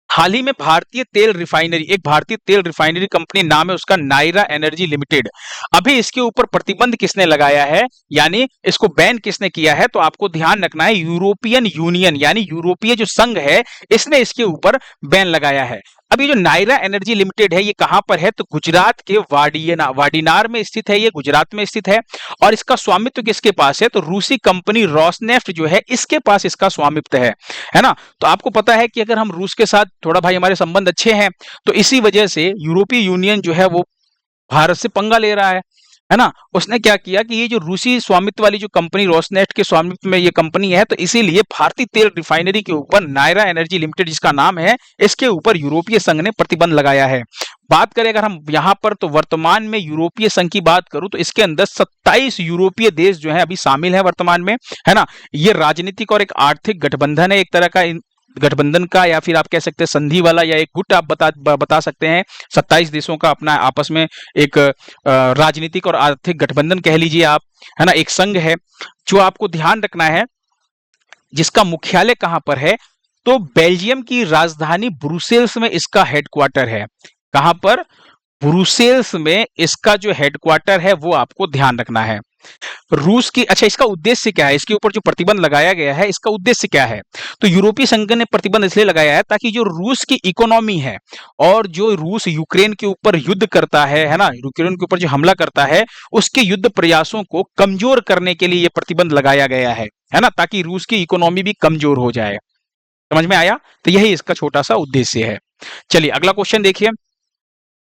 Speaker 1: हाल ही में भारतीय तेल रिफाइनरी, एक भारतीय तेल रिफाइनरी कंपनी नाम है उसका नायरा एनर्जी लिमिटेड, अभी इसके ऊपर प्रतिबंध किसने लगाया है, यानी इसको बैन किसने किया है। तो आपको ध्यान रखना है यूरोपियन यूनियन, यानी यूरोपीय जो संघ है इसने इसके ऊपर बैन लगाया है। अब ये जो नायरा एनर्जी लिमिटेड है ये कहां पर है, तो गुजरात के वाडिनार में स्थित है, ये गुजरात में स्थित है। और इसका स्वामित्व किसके पास है, तो रूसी कंपनी रोसनेफ्ट जो है इसके पास इसका स्वामित्व है ना। तो आपको पता है कि अगर हम रूस के साथ थोड़ा भाई हमारे संबंध अच्छे हैं, तो इसी वजह से यूरोपीय यूनियन जो है वो भारत से पंगा ले रहा है ना। उसने क्या किया कि ये जो रूसी स्वामित्व वाली जो कंपनी रोसनेफ्ट के स्वामित्व में ये कंपनी है, तो इसीलिए भारतीय तेल रिफाइनरी के ऊपर नायरा एनर्जी लिमिटेड जिसका नाम है, इसके ऊपर यूरोपीय संघ ने प्रतिबंध लगाया है। बात करें अगर हम यहाँ पर, तो वर्तमान में यूरोपीय संघ की बात करूं तो इसके अंदर 27 यूरोपीय देश जो है अभी शामिल है वर्तमान में, है ना। ये राजनीतिक और एक आर्थिक गठबंधन है एक तरह का, गठबंधन का, या फिर आप कह सकते हैं संधि वाला, या एक गुट आप बता सकते हैं। 27 देशों का अपना आपस में एक राजनीतिक और आर्थिक गठबंधन कह लीजिए आप, है ना, एक संघ है। जो आपको ध्यान रखना है जिसका मुख्यालय कहां पर है, तो बेल्जियम की राजधानी ब्रुसेल्स में इसका हेडक्वार्टर है। कहां पर, ब्रुसेल्स में इसका जो हेडक्वार्टर है वो आपको ध्यान रखना है। रूस की, अच्छा इसका उद्देश्य क्या है, इसके ऊपर जो प्रतिबंध लगाया गया है इसका उद्देश्य क्या है, तो यूरोपीय संघ ने प्रतिबंध इसलिए लगाया है ताकि जो रूस की इकोनॉमी है और जो रूस यूक्रेन के ऊपर युद्ध करता है ना, यूक्रेन के ऊपर जो हमला करता है उसके युद्ध प्रयासों को कमजोर करने के लिए यह प्रतिबंध लगाया गया है ना, ताकि रूस की इकोनॉमी भी कमजोर हो जाए। समझ में आया, तो यही इसका छोटा सा उद्देश्य है। चलिए अगला क्वेश्चन देखिए,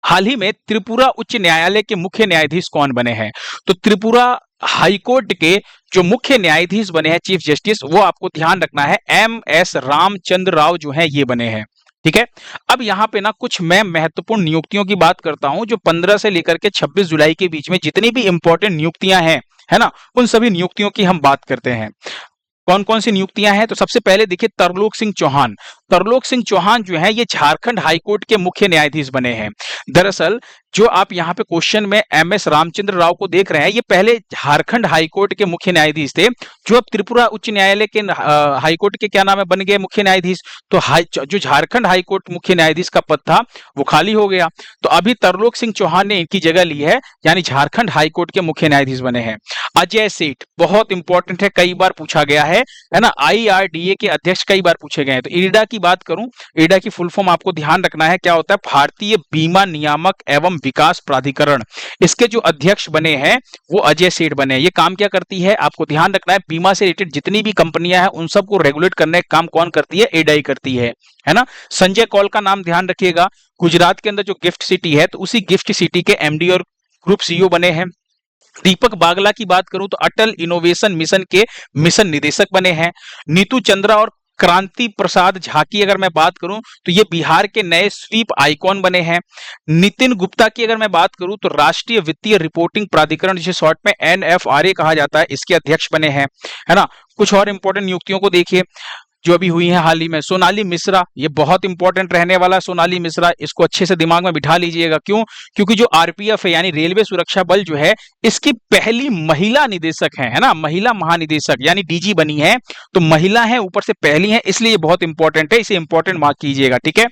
Speaker 1: हाल ही में त्रिपुरा उच्च न्यायालय के मुख्य न्यायाधीश कौन बने हैं, तो त्रिपुरा हाईकोर्ट के जो मुख्य न्यायाधीश बने हैं चीफ जस्टिस, वो आपको ध्यान रखना है MS रामचंद्र राव जो है ये बने हैं। ठीक है। अब यहाँ पे ना कुछ मैं महत्वपूर्ण नियुक्तियों की बात करता हूं जो 15 से लेकर के 26 जुलाई के बीच में जितनी भी इंपॉर्टेंट नियुक्तियां हैं, है ना, उन सभी नियुक्तियों की हम बात करते हैं। कौन कौन सी नियुक्तियां हैं? तो सबसे पहले देखिए तरलोक सिंह चौहान। तरलोक सिंह चौहान जो है ये झारखंड हाईकोर्ट के मुख्य न्यायाधीश बने हैं। दरअसल जो आप यहाँ पे क्वेश्चन में एमएस रामचंद्र राव को देख रहे हैं, ये पहले झारखंड हाईकोर्ट के मुख्य न्यायाधीश थे, जो अब त्रिपुरा उच्च न्यायालय के हाईकोर्ट के क्या नाम है, बन गए मुख्य न्यायाधीश। तो जो झारखंड हाईकोर्ट मुख्य न्यायाधीश का पद था वो खाली हो गया, तो अभी तरलोक सिंह चौहान ने इनकी जगह ली है, यानी झारखंड हाईकोर्ट के मुख्य न्यायाधीश बने हैं। अजय सेठ बहुत इंपॉर्टेंट है, कई बार पूछा गया है ना, IRDA के अध्यक्ष कई बार पूछे गए हैं। तो इरडा की बात करूं, इरडा की फुल फॉर्म आपको ध्यान रखना है क्या होता है, भारतीय बीमा नियामक एवं विकास प्राधिकरण। इसके जो अध्यक्ष बने हैं वो अजय सेठ बने हैं। ये काम क्या करती है आपको ध्यान रखना है, बीमा से रिलेटेड जितनी भी कंपनियां हैं उन सबको रेगुलेट करने का काम कौन करती है, इरडा ही करती है ना। संजय कौल का नाम ध्यान रखिएगा, गुजरात के अंदर जो गिफ्ट सिटी है तो उसी गिफ्ट सिटी के MD और ग्रुप CEO बने हैं। दीपक बागला की बात करूं तो अटल इनोवेशन मिशन के मिशन निदेशक बने हैं। नीतू चंद्रा और क्रांति प्रसाद झा की अगर मैं बात करूं तो ये बिहार के नए स्वीप आइकॉन बने हैं। नितिन गुप्ता की अगर मैं बात करूं तो राष्ट्रीय वित्तीय रिपोर्टिंग प्राधिकरण जिसे शॉर्ट में NFRA कहा जाता है, इसके अध्यक्ष बने हैं, है ना। कुछ और इंपॉर्टेंट नियुक्तियों को देखिए जो अभी हुई है हाल ही में। सोनाली मिश्रा, ये बहुत इंपॉर्टेंट रहने वाला सोनाली मिश्रा, इसको अच्छे से दिमाग में बिठा लीजिएगा। क्यों? क्योंकि जो RPF है यानी रेलवे सुरक्षा बल जो है, इसकी पहली महिला निदेशक है ना, महिला महानिदेशक यानी DG बनी है, तो महिला है, ऊपर से पहली है, इसलिए बहुत इंपॉर्टेंट है, इसे इंपॉर्टेंट मार्क कीजिएगा, ठीक है।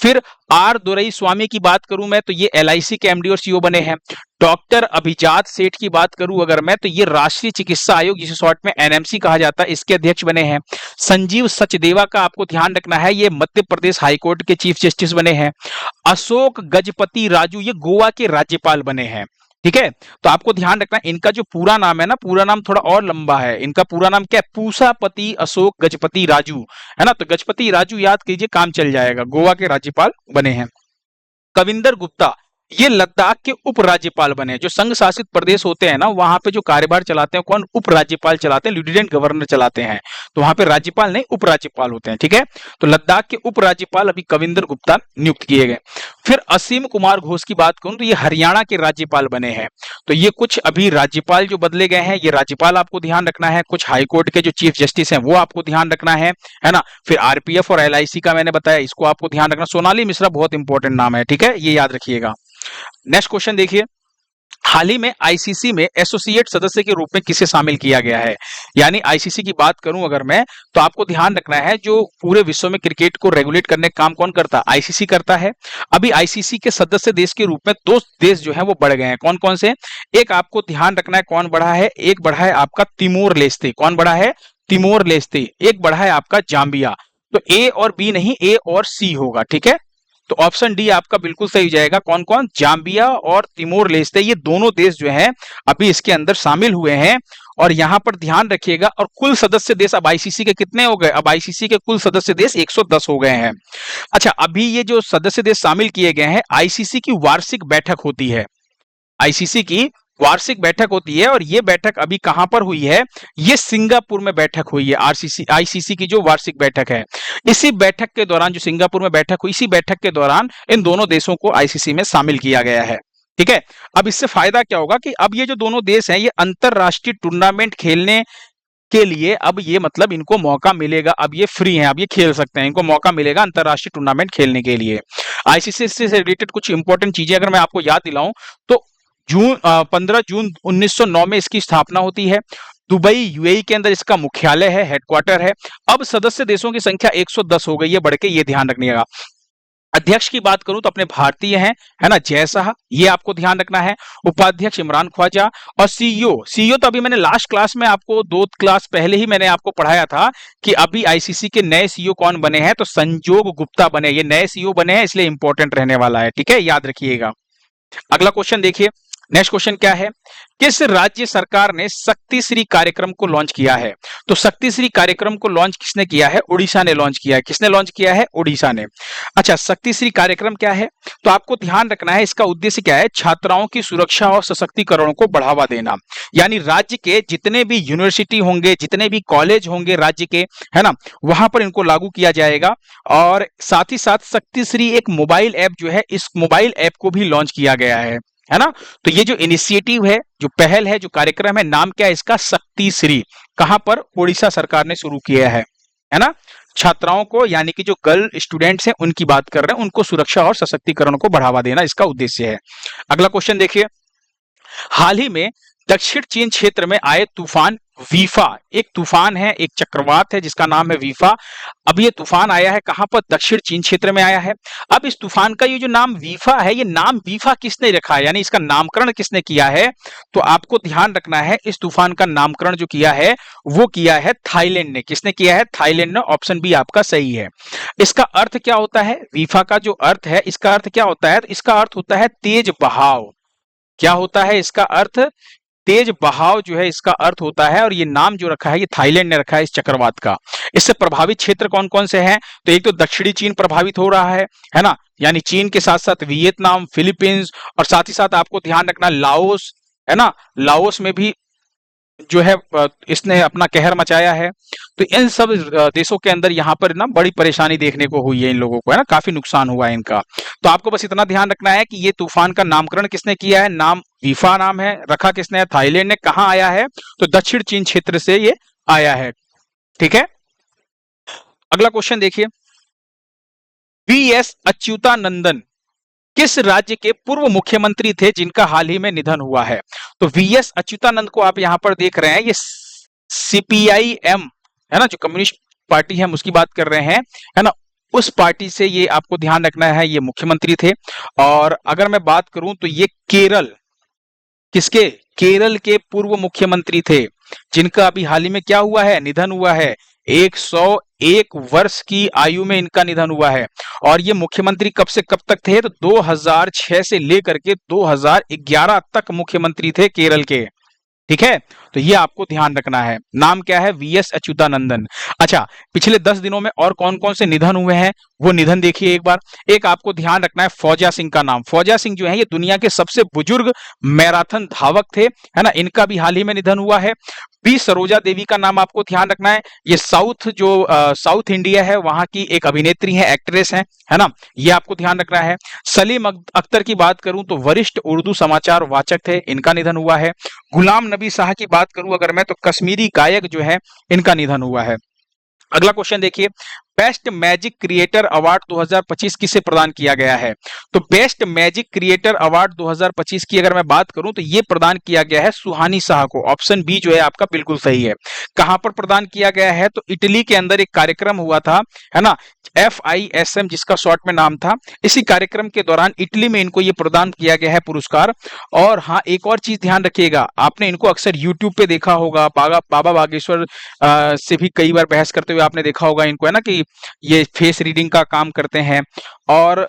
Speaker 1: फिर R दोरई स्वामी की बात करूं मैं तो ये LIC के MD और CEO बने हैं। डॉक्टर अभिजात सेठ की बात करूं अगर मैं तो ये राष्ट्रीय चिकित्सा आयोग जिसे शॉर्ट में NMC कहा जाता है, इसके अध्यक्ष बने हैं। संजीव सचदेवा का आपको ध्यान रखना है, ये मध्य प्रदेश हाईकोर्ट के चीफ जस्टिस बने हैं। अशोक गजपति राजू ये गोवा के राज्यपाल बने हैं, ठीक है। तो आपको ध्यान रखना इनका जो पूरा नाम है ना, पूरा नाम थोड़ा और लंबा है, इनका पूरा नाम क्या है, पूसापति अशोक गजपति राजू, है ना। तो गजपति राजू याद कीजिए, काम चल जाएगा, गोवा के राज्यपाल बने हैं। कविंदर गुप्ता ये लद्दाख के उपराज्यपाल बने। जो संघ शासित प्रदेश होते हैं ना, वहां पे जो कार्यभार चलाते हैं कौन, उपराज्यपाल चलाते हैं, लेफ्टिनेंट गवर्नर चलाते हैं, तो वहां पे राज्यपाल नहीं उपराज्यपाल होते हैं, ठीक है। तो लद्दाख के उपराज्यपाल अभी कविंदर गुप्ता नियुक्त किए गए। फिर असीम कुमार घोष की बात करूं तो ये हरियाणा के राज्यपाल बने हैं। तो ये कुछ अभी राज्यपाल जो बदले गए हैं, ये राज्यपाल आपको ध्यान रखना है। कुछ हाईकोर्ट के जो चीफ जस्टिस हैं वो आपको ध्यान रखना है ना। फिर RPF और LIC का मैंने बताया, इसको आपको ध्यान रखना। सोनाली मिश्रा बहुत इंपॉर्टेंट नाम है, ठीक है, ये याद रखिएगा। नेक्स्ट क्वेश्चन देखिए, हाल ही में ICC में एसोसिएट सदस्य के रूप में किसे शामिल किया गया है। यानी ICC की बात करूं अगर मैं तो आपको ध्यान रखना है, जो पूरे विश्व में क्रिकेट को रेगुलेट करने का काम कौन करता है, ICC करता है। अभी ICC के सदस्य देश के रूप में 2 देश जो है वो बढ़ गए हैं। कौन कौन से? एक आपको ध्यान रखना है कौन बढ़ा है, एक बढ़ा है आपका तिमोर लेस्ते। कौन बढ़ा है? Timor Leste. एक बढ़ा है आपका जाम्बिया। तो A और B नहीं, A और C होगा, ठीक है। तो ऑप्शन डी आपका बिल्कुल सही जाएगा। कौन कौन? जाम्बिया और तिमोर लेस्ते, ये दोनों देश जो हैं अभी इसके अंदर शामिल हुए हैं। और यहां पर ध्यान रखिएगा, और कुल सदस्य देश अब ICC के कितने हो गए, अब ICC के कुल सदस्य देश 110 हो गए हैं। अच्छा, अभी ये जो सदस्य देश शामिल किए गए हैं, ICC की वार्षिक बैठक होती है, ICC की वार्षिक बैठक होती है, और ये बैठक अभी कहां पर हुई है, ये सिंगापुर में बैठक हुई है। ICC की जो वार्षिक बैठक है, इसी बैठक के दौरान, जो सिंगापुर में बैठक हुई, इसी बैठक के दौरान इन दोनों देशों को ICC में शामिल किया गया है, ठीक है। अब इससे फायदा क्या होगा कि अब ये जो दोनों देश हैं, ये अंतरराष्ट्रीय टूर्नामेंट खेलने के लिए अब ये मतलब इनको मौका मिलेगा, अब ये फ्री हैं, अब ये खेल सकते हैं, इनको मौका मिलेगा अंतरराष्ट्रीय टूर्नामेंट खेलने के लिए। ICC से रिलेटेड कुछ इंपॉर्टेंट चीजें अगर मैं आपको याद दिलाऊं तो 15 जून 1909 में इसकी स्थापना होती है। दुबई UAE के अंदर इसका मुख्यालय है, हेडक्वार्टर है। अब सदस्य देशों की संख्या 110 हो गई है बढ़ के, ये ध्यान रखिएगा। अध्यक्ष की बात करूं तो अपने भारतीय हैं, है ना, जय शाह, ये आपको ध्यान रखना है। उपाध्यक्ष इमरान ख्वाजा, और CEO तो अभी मैंने लास्ट क्लास में आपको 2 क्लास पहले ही मैंने आपको पढ़ाया था कि अभी ICC के नए CEO कौन बने हैं, तो संजोग गुप्ता बने। ये नए CEO बने हैं, इसलिए इंपॉर्टेंट रहने वाला है, ठीक है, याद रखिएगा। अगला क्वेश्चन देखिए, नेक्स्ट क्वेश्चन क्या है, किस राज्य सरकार ने शक्ति श्री कार्यक्रम को लॉन्च किया है। तो शक्ति श्री कार्यक्रम को लॉन्च किसने किया है, उड़ीसा ने लॉन्च किया है। किसने लॉन्च किया है, उड़ीसा ने। अच्छा, शक्ति श्री कार्यक्रम क्या है, तो आपको ध्यान रखना है, इसका उद्देश्य क्या है, छात्राओं की सुरक्षा और सशक्तिकरण को बढ़ावा देना। यानी राज्य के जितने भी यूनिवर्सिटी होंगे, जितने भी कॉलेज होंगे राज्य के, है ना, वहां पर इनको लागू किया जाएगा। और साथ ही साथ शक्ति श्री एक मोबाइल ऐप जो है, इस मोबाइल ऐप को भी लॉन्च किया गया है, है ना। तो ये जो इनिशिएटिव है, जो पहल है, जो कार्यक्रम है, नाम क्या है इसका? शक्ति श्री। कहां पर? उड़ीसा सरकार ने शुरू किया है ना। छात्राओं को, यानी कि जो गर्ल स्टूडेंट्स हैं उनकी बात कर रहे हैं, उनको सुरक्षा और सशक्तिकरण को बढ़ावा देना इसका उद्देश्य है। अगला क्वेश्चन देखिए, हाल ही में दक्षिण चीन क्षेत्र में आए तूफान वीफा, एक तूफान है, एक चक्रवात है जिसका नाम है वीफा। अब ये तूफान आया है कहां पर? दक्षिण चीन क्षेत्र में आया है। अब इस तूफान का ये जो नाम वीफा है, ये नाम वीफा किसने रखा है, यानी इसका नामकरण किसने किया है? तो आपको ध्यान रखना है, इस तूफान का नामकरण जो किया है वो किया है थाईलैंड ने। किसने किया है? थाईलैंड ने। ऑप्शन बी आपका सही है। इसका अर्थ क्या होता है? वीफा का जो अर्थ है, इसका अर्थ क्या होता है? तो इसका अर्थ होता है तेज बहाव। क्या होता है इसका अर्थ? तेज बहाव जो है इसका अर्थ होता है। और ये नाम जो रखा है ये थाईलैंड ने रखा है इस चक्रवात का। इससे प्रभावित क्षेत्र कौन कौन से हैं? तो एक तो दक्षिणी चीन प्रभावित हो रहा है ना, यानी चीन के साथ साथ वियतनाम, फिलीपींस, और साथ ही साथ आपको ध्यान रखना लाओस, है ना। लाओस में भी जो है इसने अपना कहर मचाया है। तो इन सब देशों के अंदर यहाँ पर ना बड़ी परेशानी देखने को हुई है इन लोगों को, है ना, काफी नुकसान हुआ है इनका। तो आपको बस इतना ध्यान रखना है कि ये तूफान का नामकरण किसने किया है? नाम वीफा नाम है, रखा किसने है? थाईलैंड ने। कहाँ आया है? तो दक्षिण चीन क्षेत्र से ये आया है। ठीक है, अगला क्वेश्चन देखिए, वी.एस. अच्युतानंदन किस राज्य के पूर्व मुख्यमंत्री थे जिनका हाल ही में निधन हुआ है? तो वी.एस. अच्युतानंद को आप यहां पर देख रहे हैं, ये सीपीआईएम, है ना, जो कम्युनिस्ट पार्टी है हम उसकी बात कर रहे हैं, है ना। उस पार्टी से ये आपको ध्यान रखना है, ये मुख्यमंत्री थे। और अगर मैं बात करूं तो ये केरल, किसके? केरल के पूर्व मुख्यमंत्री थे जिनका अभी हाल ही में क्या हुआ है? निधन हुआ है। 101 वर्ष की आयु में इनका निधन हुआ है। और ये मुख्यमंत्री कब से कब तक थे? तो 2006 से लेकर के 2011 तक मुख्यमंत्री थे केरल के। ठीक है, तो ये आपको ध्यान रखना है। नाम क्या है? वी.एस. अच्युतानंदन। अच्छा, पिछले 10 दिनों में और कौन कौन से निधन हुए हैं वो निधन देखिए एक बार। एक आपको ध्यान रखना है फौजा सिंह का नाम। फौजा सिंह जो है ये दुनिया के सबसे बुजुर्ग मैराथन धावक थे, है ना, इनका भी हाल ही में निधन हुआ है। बी सरोजा देवी का नाम आपको ध्यान रखना है, ये साउथ इंडिया है वहां की एक अभिनेत्री है, एक्ट्रेस है ना, ये आपको ध्यान रखना है। सलीम अख्तर की बात करूं तो वरिष्ठ उर्दू समाचार वाचक थे, इनका निधन हुआ है। गुलाम नबी शाह की बात करूं अगर मैं, तो कश्मीरी गायक जो है इनका निधन हुआ है। अगला क्वेश्चन देखिए, बेस्ट मैजिक क्रिएटर अवार्ड 2025 किसे प्रदान किया गया है? तो बेस्ट मैजिक क्रिएटर अवार्ड 2025 की अगर मैं बात करूं तो ये प्रदान किया गया है सुहानी शाह को। ऑप्शन बी जो है आपका बिल्कुल सही है। कहां पर प्रदान किया गया है? तो इटली के अंदर एक कार्यक्रम हुआ था, है ना, FISM जिसका शॉर्ट में नाम था। इसी कार्यक्रम के दौरान इटली में इनको ये प्रदान किया गया है पुरस्कार। और हाँ, एक और चीज ध्यान रखिएगा, आपने इनको अक्सर यूट्यूब पे देखा होगा, बाबा बागेश्वर से भी कई बार बहस करते हुए आपने देखा होगा इनको, है ना, कि ये फेस रीडिंग का काम करते हैं। और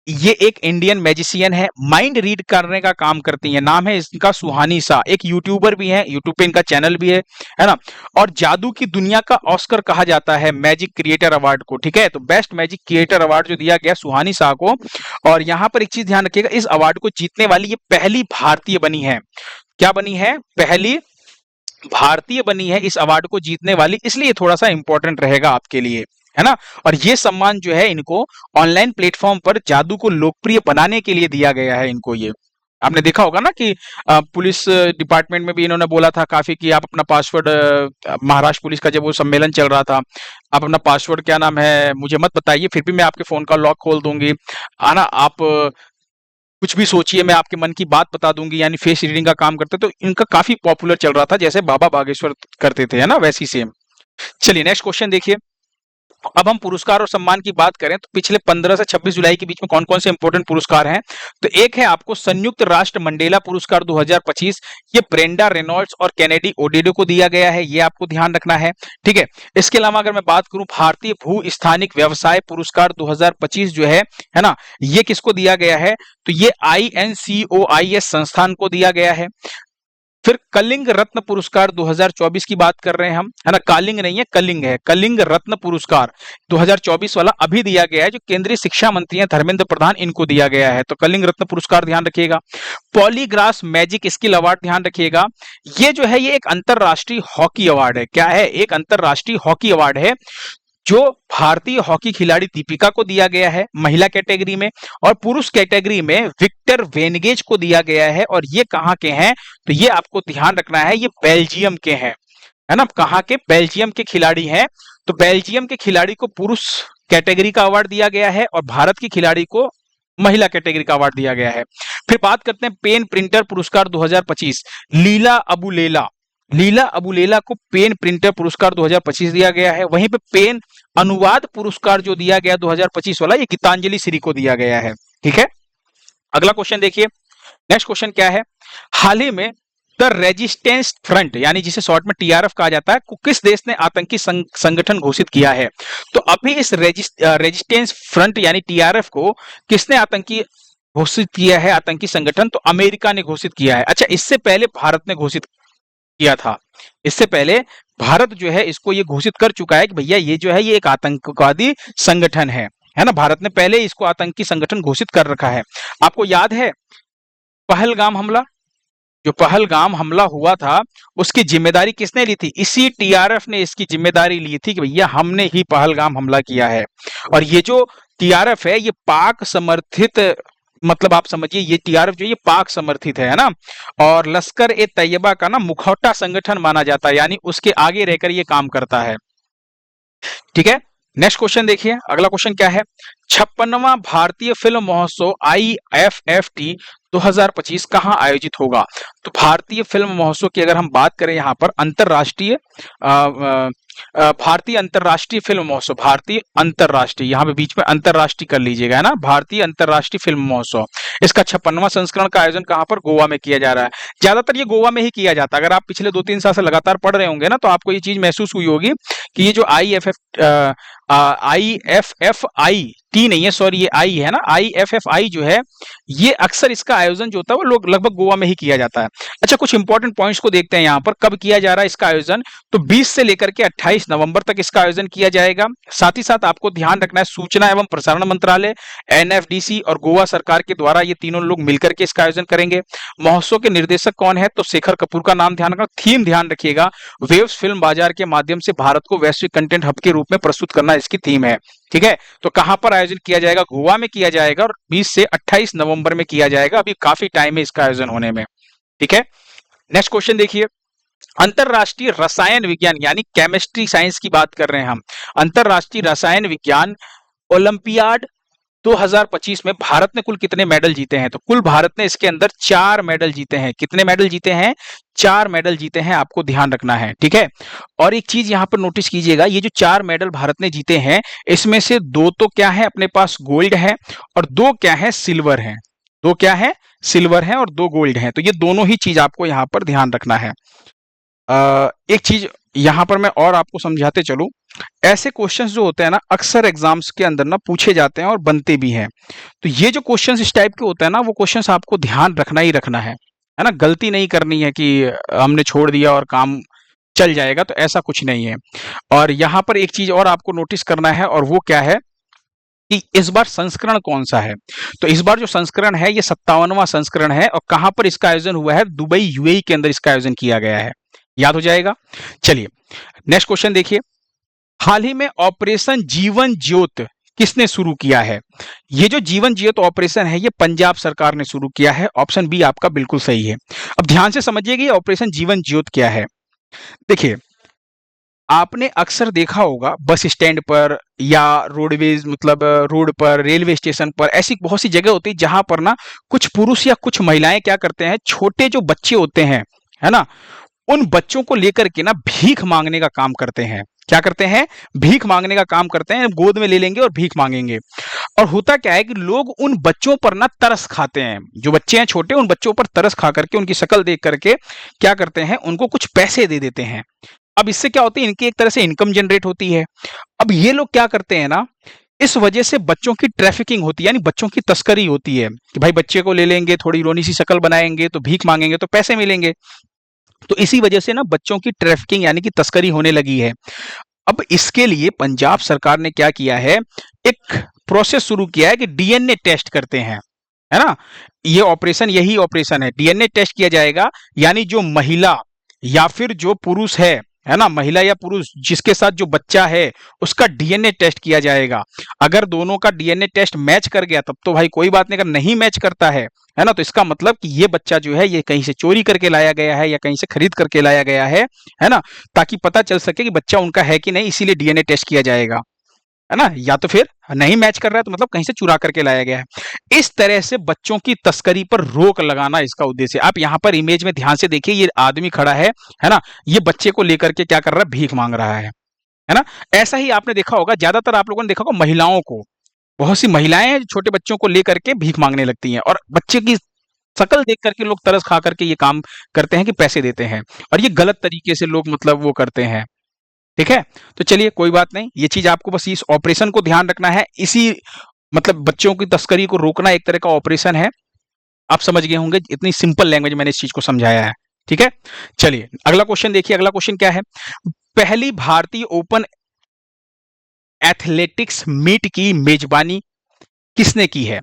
Speaker 1: ये एक इंडियन मैजिशियन है, माइंड रीड करने का काम करती है। नाम है इनका सुहानी शाह, एक यूट्यूबर भी है, यूट्यूब पे इनका चैनल भी है ना। और जादू की दुनिया का ऑस्कर कहा जाता है मैजिक क्रिएटर अवार्ड को। ठीक है, तो बेस्ट मैजिक क्रिएटर अवार्ड जो दिया गया सुहानी शाह को। और यहां पर एक चीज ध्यान रखिएगा, इस अवार्ड को जीतने वाली ये पहली भारतीय बनी है। क्या बनी है? पहली भारतीय बनी है इस अवार्ड को जीतने वाली, इसलिए थोड़ा सा इंपॉर्टेंट रहेगा आपके लिए, है ना। और ये सम्मान जो है इनको ऑनलाइन प्लेटफॉर्म पर जादू को लोकप्रिय बनाने के लिए दिया गया है इनको। ये आपने देखा होगा ना कि पुलिस डिपार्टमेंट में भी इन्होंने बोला था काफी कि आप अपना पासवर्ड, महाराष्ट्र पुलिस का जब वो सम्मेलन चल रहा था, आप अपना पासवर्ड क्या नाम है मुझे मत बताइए, फिर भी मैं आपके फोन का लॉक खोल दूंगी, है ना। आप कुछ भी सोचिए, मैं आपके मन की बात बता दूंगी, यानी फेस रीडिंग का काम करते। तो इनका काफी पॉपुलर चल रहा था, जैसे बाबा बागेश्वर करते थे, है ना, वैसी सेम। चलिए नेक्स्ट क्वेश्चन देखिए। अब हम पुरस्कार और सम्मान की बात करें तो पिछले 15 से 26 जुलाई के बीच में कौन कौन से इंपॉर्टेंट पुरस्कार हैं? तो एक है आपको संयुक्त राष्ट्र मंडेला पुरस्कार 2025, ये ब्रेंडा रेनॉल्ड्स और केनेडी ओडेडो को दिया गया है, ये आपको ध्यान रखना है। ठीक है, इसके अलावा अगर मैं बात करूं भारतीय भू स्थानिक व्यवसाय पुरस्कार 2025 जो है ना, ये किसको दिया गया है? तो ये INCOIS संस्थान को दिया गया है। फिर कलिंग रत्न पुरस्कार 2024 की बात कर रहे हैं हम, है ना, कालिंग नहीं है कलिंग है, कलिंग रत्न पुरस्कार 2024 वाला अभी दिया गया है, जो केंद्रीय शिक्षा मंत्री हैं धर्मेंद्र प्रधान, इनको दिया गया है। तो कलिंग रत्न पुरस्कार ध्यान रखिएगा। पॉलीग्रास मैजिक स्किल अवार्ड ध्यान रखिएगा, ये जो है ये एक अंतरराष्ट्रीय हॉकी अवार्ड है। क्या है? एक अंतरराष्ट्रीय हॉकी अवार्ड है जो भारतीय हॉकी खिलाड़ी दीपिका को दिया गया है महिला कैटेगरी में, और पुरुष कैटेगरी में विक्टर वेनगेज को दिया गया है। और ये कहाँ के हैं, तो ये आपको ध्यान रखना है, ये बेल्जियम के हैं, है ना, कहाँ के, बेल्जियम के खिलाड़ी हैं। तो बेल्जियम के खिलाड़ी को पुरुष कैटेगरी का अवार्ड दिया गया है और भारत की खिलाड़ी को महिला कैटेगरी का अवार्ड दिया गया है। फिर बात करते हैं पेन प्रिंटर पुरस्कार 2025, लीला अबुलेला को पेन प्रिंटर पुरस्कार 2025 दिया गया है। वहीं पे पेन अनुवाद पुरस्कार जो दिया गया 2025 वाला, ये गीतांजलि श्री को दिया गया है। ठीक है, अगला क्वेश्चन देखिए, नेक्स्ट क्वेश्चन क्या है, हाल ही में द रेजिस्टेंस फ्रंट यानी जिसे शॉर्ट में टीआरएफ कहा जाता है को किस देश ने आतंकी संगठन घोषित किया है। तो अभी इस रेजिस्टेंस फ्रंट यानी टीआरएफ को किसने आतंकी घोषित किया है, आतंकी संगठन, तो अमेरिका ने घोषित किया है। अच्छा, इससे पहले भारत ने घोषित किया था, इससे पहले भारत जो है इसको ये घोषित कर चुका है कि भैया ये जो है ये एक आतंकवादी संगठन है ना, भारत ने पहले इसको आतंकी संगठन घोषित कर रखा है। आपको याद है पहलगाम हमला, जो पहलगाम हमला हुआ था उसकी जिम्मेदारी किसने ली थी, इसी टीआरएफ ने इसकी जिम्मेदारी ली थी कि भैया हमने ही पहलगाम हमला किया है। और ये जो टीआरएफ है ये पाक समर्थित, मतलब आप समझिए ये टीआरएफ जो ये पाक समर्थित है ना, और लश्कर ए तैयबा का ना मुखौटा संगठन माना जाता है, यानी उसके आगे रहकर ये काम करता है। ठीक है, नेक्स्ट क्वेश्चन देखिए, अगला क्वेश्चन क्या है, 56वां भारतीय फिल्म महोत्सव IFFT 2025 कहां आयोजित होगा। तो भारतीय फिल्म महोत्सव की अगर हम बात करें यहाँ पर अंतरराष्ट्रीय भारतीय अंतरराष्ट्रीय फिल्म महोत्सव, भारतीय अंतरराष्ट्रीय, यहाँ पे बीच में अंतरराष्ट्रीय कर लीजिएगा, है ना, भारतीय अंतरराष्ट्रीय फिल्म महोत्सव, इसका 56वां संस्करण का आयोजन कहाँ पर, गोवा में किया जा रहा है। ज्यादातर ये गोवा में ही किया जाता है। अगर आप पिछले 2-3 साल से लगातार पढ़ रहे होंगे ना, तो आपको ये चीज महसूस हुई होगी कि ये जो IFFI नहीं है, सॉरी ये आई है ना, IFFI जो है ये अक्सर इसका आयोजन जो होता है वो लोग लगभग गोवा में ही किया जाता है। अच्छा, कुछ इंपॉर्टेंट पॉइंट्स को देखते हैं यहाँ पर, कब किया जा रहा है इसका आयोजन, तो 20 से लेकर के 28 नवंबर तक इसका आयोजन किया जाएगा। साथ ही साथ आपको ध्यान रखना है सूचना एवं प्रसारण मंत्रालय, NFDC और गोवा सरकार के द्वारा ये तीनों लोग मिलकर के इसका आयोजन करेंगे। महोत्सव के निर्देशक कौन है, तो शेखर कपूर का नाम ध्यान रखना। थीम ध्यान रखिएगा, वेव्स फिल्म बाजार के माध्यम से भारत को वैश्विक कंटेंट हब के रूप में प्रस्तुत करना इसकी थीम है। ठीक है, तो कहां पर आयोजन किया जाएगा, गोवा में किया जाएगा और 20 से 28 नवंबर में किया जाएगा। अभी काफी टाइम है इसका आयोजन होने में। ठीक है, नेक्स्ट क्वेश्चन देखिए, अंतरराष्ट्रीय रसायन विज्ञान यानी केमिस्ट्री साइंस की बात कर रहे हैं हम, अंतरराष्ट्रीय रसायन विज्ञान ओलंपियाड 2025 में भारत ने कुल कितने मेडल जीते हैं, तो कुल भारत ने इसके अंदर 4 मेडल जीते हैं। कितने मेडल जीते हैं, 4 मेडल जीते हैं, आपको ध्यान रखना है। ठीक है, और एक चीज यहां पर नोटिस कीजिएगा, ये जो 4 मेडल भारत ने जीते हैं इसमें से 2 तो क्या है अपने पास गोल्ड है और 2 क्या है सिल्वर है, 2 क्या है सिल्वर है और 2 गोल्ड है। तो ये दोनों ही चीज आपको यहां पर ध्यान रखना है। एक चीज यहां पर मैं और आपको समझाते चलूं, ऐसे क्वेश्चंस जो होते हैं ना अक्सर एग्जाम्स के अंदर ना पूछे जाते हैं और बनते भी हैं। तो ये जो क्वेश्चंस इस टाइप के होते हैं ना, वो क्वेश्चंस आपको ध्यान रखना ही रखना है ना, गलती नहीं करनी है कि हमने छोड़ दिया और काम चल जाएगा, तो ऐसा कुछ नहीं है। और यहाँ पर एक चीज और आपको नोटिस करना है, और वो क्या है कि इस बार संस्करण कौन सा है। तो इस बार जो संस्करण है ये 57वां संस्करण है, और कहां पर इसका आयोजन हुआ है, दुबई UAE के अंदर इसका आयोजन किया गया है। याद हो जाएगा। चलिए नेक्स्ट क्वेश्चन देखिए, हाल ही में ऑपरेशन जीवन ज्योत किसने शुरू किया है। ये जो जीवन ज्योत ऑपरेशन है ये पंजाब सरकार ने शुरू किया है। ऑप्शन बी आपका बिल्कुल सही है। अब ध्यान से समझिएगा ये ऑपरेशन जीवन ज्योत क्या है। देखिए, आपने अक्सर देखा होगा बस स्टैंड पर या रोडवेज, मतलब रोड पर, रेलवे स्टेशन पर, ऐसी बहुत सी जगह होती है जहां पर ना कुछ पुरुष या कुछ महिलाएं क्या करते हैं, छोटे जो बच्चे होते हैं, है ना, उन बच्चों को लेकर के ना भीख मांगने का काम करते हैं। क्या करते हैं, भीख मांगने का काम करते हैं, गोद में ले लेंगे और भीख मांगेंगे। और होता क्या है कि लोग उन बच्चों पर ना तरस खाते हैं, जो बच्चे हैं छोटे, उन बच्चों पर तरस खा करके, उनकी शक्ल देख करके क्या करते हैं, उनको कुछ पैसे दे देते हैं। अब इससे क्या होती है, इनकी एक तरह से इनकम जनरेट होती है। अब ये लोग क्या करते हैं ना, इस वजह से बच्चों की ट्रैफिकिंग होती है, यानी बच्चों की तस्करी होती है कि भाई बच्चे को ले लेंगे, थोड़ी रोनी सी शक्ल बनाएंगे तो भीख मांगेंगे तो पैसे मिलेंगे। तो इसी वजह से ना बच्चों की ट्रैफिकिंग यानी कि तस्करी होने लगी है। अब इसके लिए पंजाब सरकार ने क्या किया है, एक प्रोसेस शुरू किया है कि DNA टेस्ट करते हैं, है ना, ये ऑपरेशन, यही ऑपरेशन है, DNA टेस्ट किया जाएगा। यानी जो महिला या फिर जो पुरुष है है ना, महिला या पुरुष जिसके साथ जो बच्चा है उसका डीएनए टेस्ट किया जाएगा। अगर दोनों का डीएनए टेस्ट मैच कर गया तब तो भाई कोई बात नहीं, अगर नहीं मैच करता है ना, तो इसका मतलब कि ये बच्चा जो है ये कहीं से चोरी करके लाया गया है या कहीं से खरीद करके लाया गया है ना, ताकि पता चल सके कि बच्चा उनका है कि नहीं, इसीलिए डीएनए टेस्ट किया जाएगा, है ना। या तो फिर नहीं मैच कर रहा है तो मतलब कहीं से चुरा करके लाया गया है। इस तरह से बच्चों की तस्करी पर रोक लगाना इसका उद्देश्य है। आप यहाँ पर इमेज में ध्यान से देखिए, ये आदमी खड़ा है ना, ये बच्चे को लेकर के क्या कर रहा है, भीख मांग रहा है ना। ऐसा ही आपने देखा होगा, ज्यादातर आप लोगों ने देखा होगा महिलाओं को, बहुत सी महिलाएं हैं जो छोटे बच्चों को लेकर के भीख मांगने लगती हैं और बच्चे की शकल देख करके लोग तरस खा करके ये काम करते हैं कि पैसे देते हैं, और ये गलत तरीके से लोग मतलब वो करते हैं, ठीक है। तो चलिए कोई बात नहीं, ये चीज आपको बस इस ऑपरेशन को ध्यान रखना है, इसी मतलब बच्चों की तस्करी को रोकना एक तरह का ऑपरेशन है। आप समझ गए होंगे, इतनी सिंपल लैंग्वेज मैंने इस चीज को समझाया है, ठीक है। चलिए अगला क्वेश्चन देखिए, अगला क्वेश्चन क्या है, पहली भारतीय ओपन एथलेटिक्स मीट की मेजबानी किसने की है?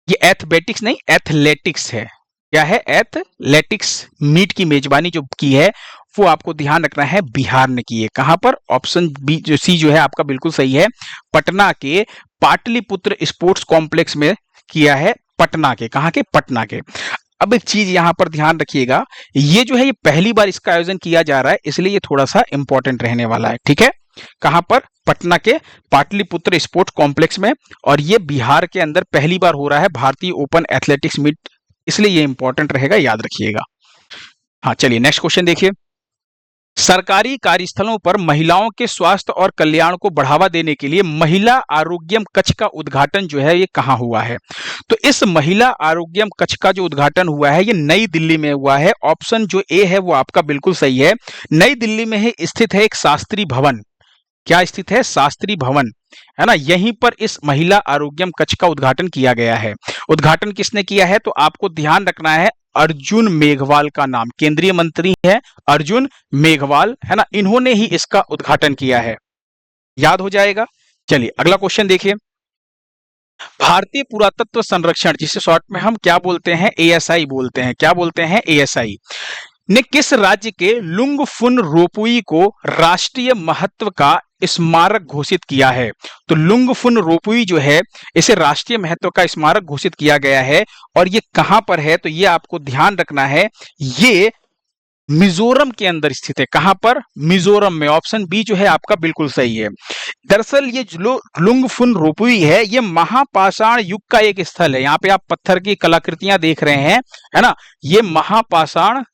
Speaker 1: ये एथलेटिक्स नहीं, एथलेटिक्स है। क्या है? एथलेटिक्स मीट की मेजबानी जो की है वो आपको ध्यान रखना है बिहार ने की है। कहां पर? ऑप्शन बी जो सी जो है आपका बिल्कुल सही है, पटना के पाटलिपुत्र स्पोर्ट्स कॉम्प्लेक्स में किया है। पटना के, कहां के? पटना के। अब एक चीज यहां पर ध्यान रखिएगा, ये जो है ये पहली बार इसका आयोजन किया जा रहा है, इसलिए ये थोड़ा सा इंपॉर्टेंट रहने वाला है, ठीक है। कहां पर? पटना के पाटलिपुत्र स्पोर्ट्स कॉम्प्लेक्स में, और ये बिहार के अंदर पहली बार हो रहा है भारतीय ओपन एथलेटिक्स मीट, इसलिए ये इंपॉर्टेंट रहेगा, याद रखिएगा। हाँ चलिए नेक्स्ट क्वेश्चन देखिए, सरकारी कार्यस्थलों पर महिलाओं के स्वास्थ्य और कल्याण को बढ़ावा देने के लिए महिला आरोग्यम कक्ष का उद्घाटन जो है ये कहां हुआ है? तो इस महिला आरोग्यम कक्ष का जो उद्घाटन हुआ है ये नई दिल्ली में हुआ है। ऑप्शन जो ए है वो आपका बिल्कुल सही है, नई दिल्ली में ही स्थित है एक शास्त्री भवन। क्या स्थित है? शास्त्री भवन, है ना, यहीं पर इस महिला आरोग्यम कक्ष का उद्घाटन किया गया है। उद्घाटन किसने किया है? तो आपको ध्यान रखना है, अर्जुन मेघवाल का नाम, केंद्रीय मंत्री है अर्जुन मेघवाल, है ना, इन्होंने ही इसका उद्घाटन किया है, याद हो जाएगा। चलिए अगला क्वेश्चन देखिए, भारतीय पुरातत्व संरक्षण जिसे शॉर्ट में हम क्या बोलते हैं? एएसआई बोलते हैं। क्या बोलते हैं? एएसआई ने किस राज्य के लुंगफुन रोपुई को राष्ट्रीय महत्व का स्मारक घोषित किया है? तो लुंगफुन रोपुई जो है इसे राष्ट्रीय महत्व का स्मारक घोषित किया गया है, और ये कहां पर है? तो ये आपको ध्यान रखना है, ये मिजोरम के अंदर स्थित है। कहां पर? मिजोरम में। ऑप्शन बी जो है आपका बिल्कुल सही है। दरअसल ये जो लुंगफुन रोपुई है ये महापाषाण युग का एक स्थल है। यहाँ पे आप पत्थर की कलाकृतियां देख रहे हैं, है ना, ये महापाषाण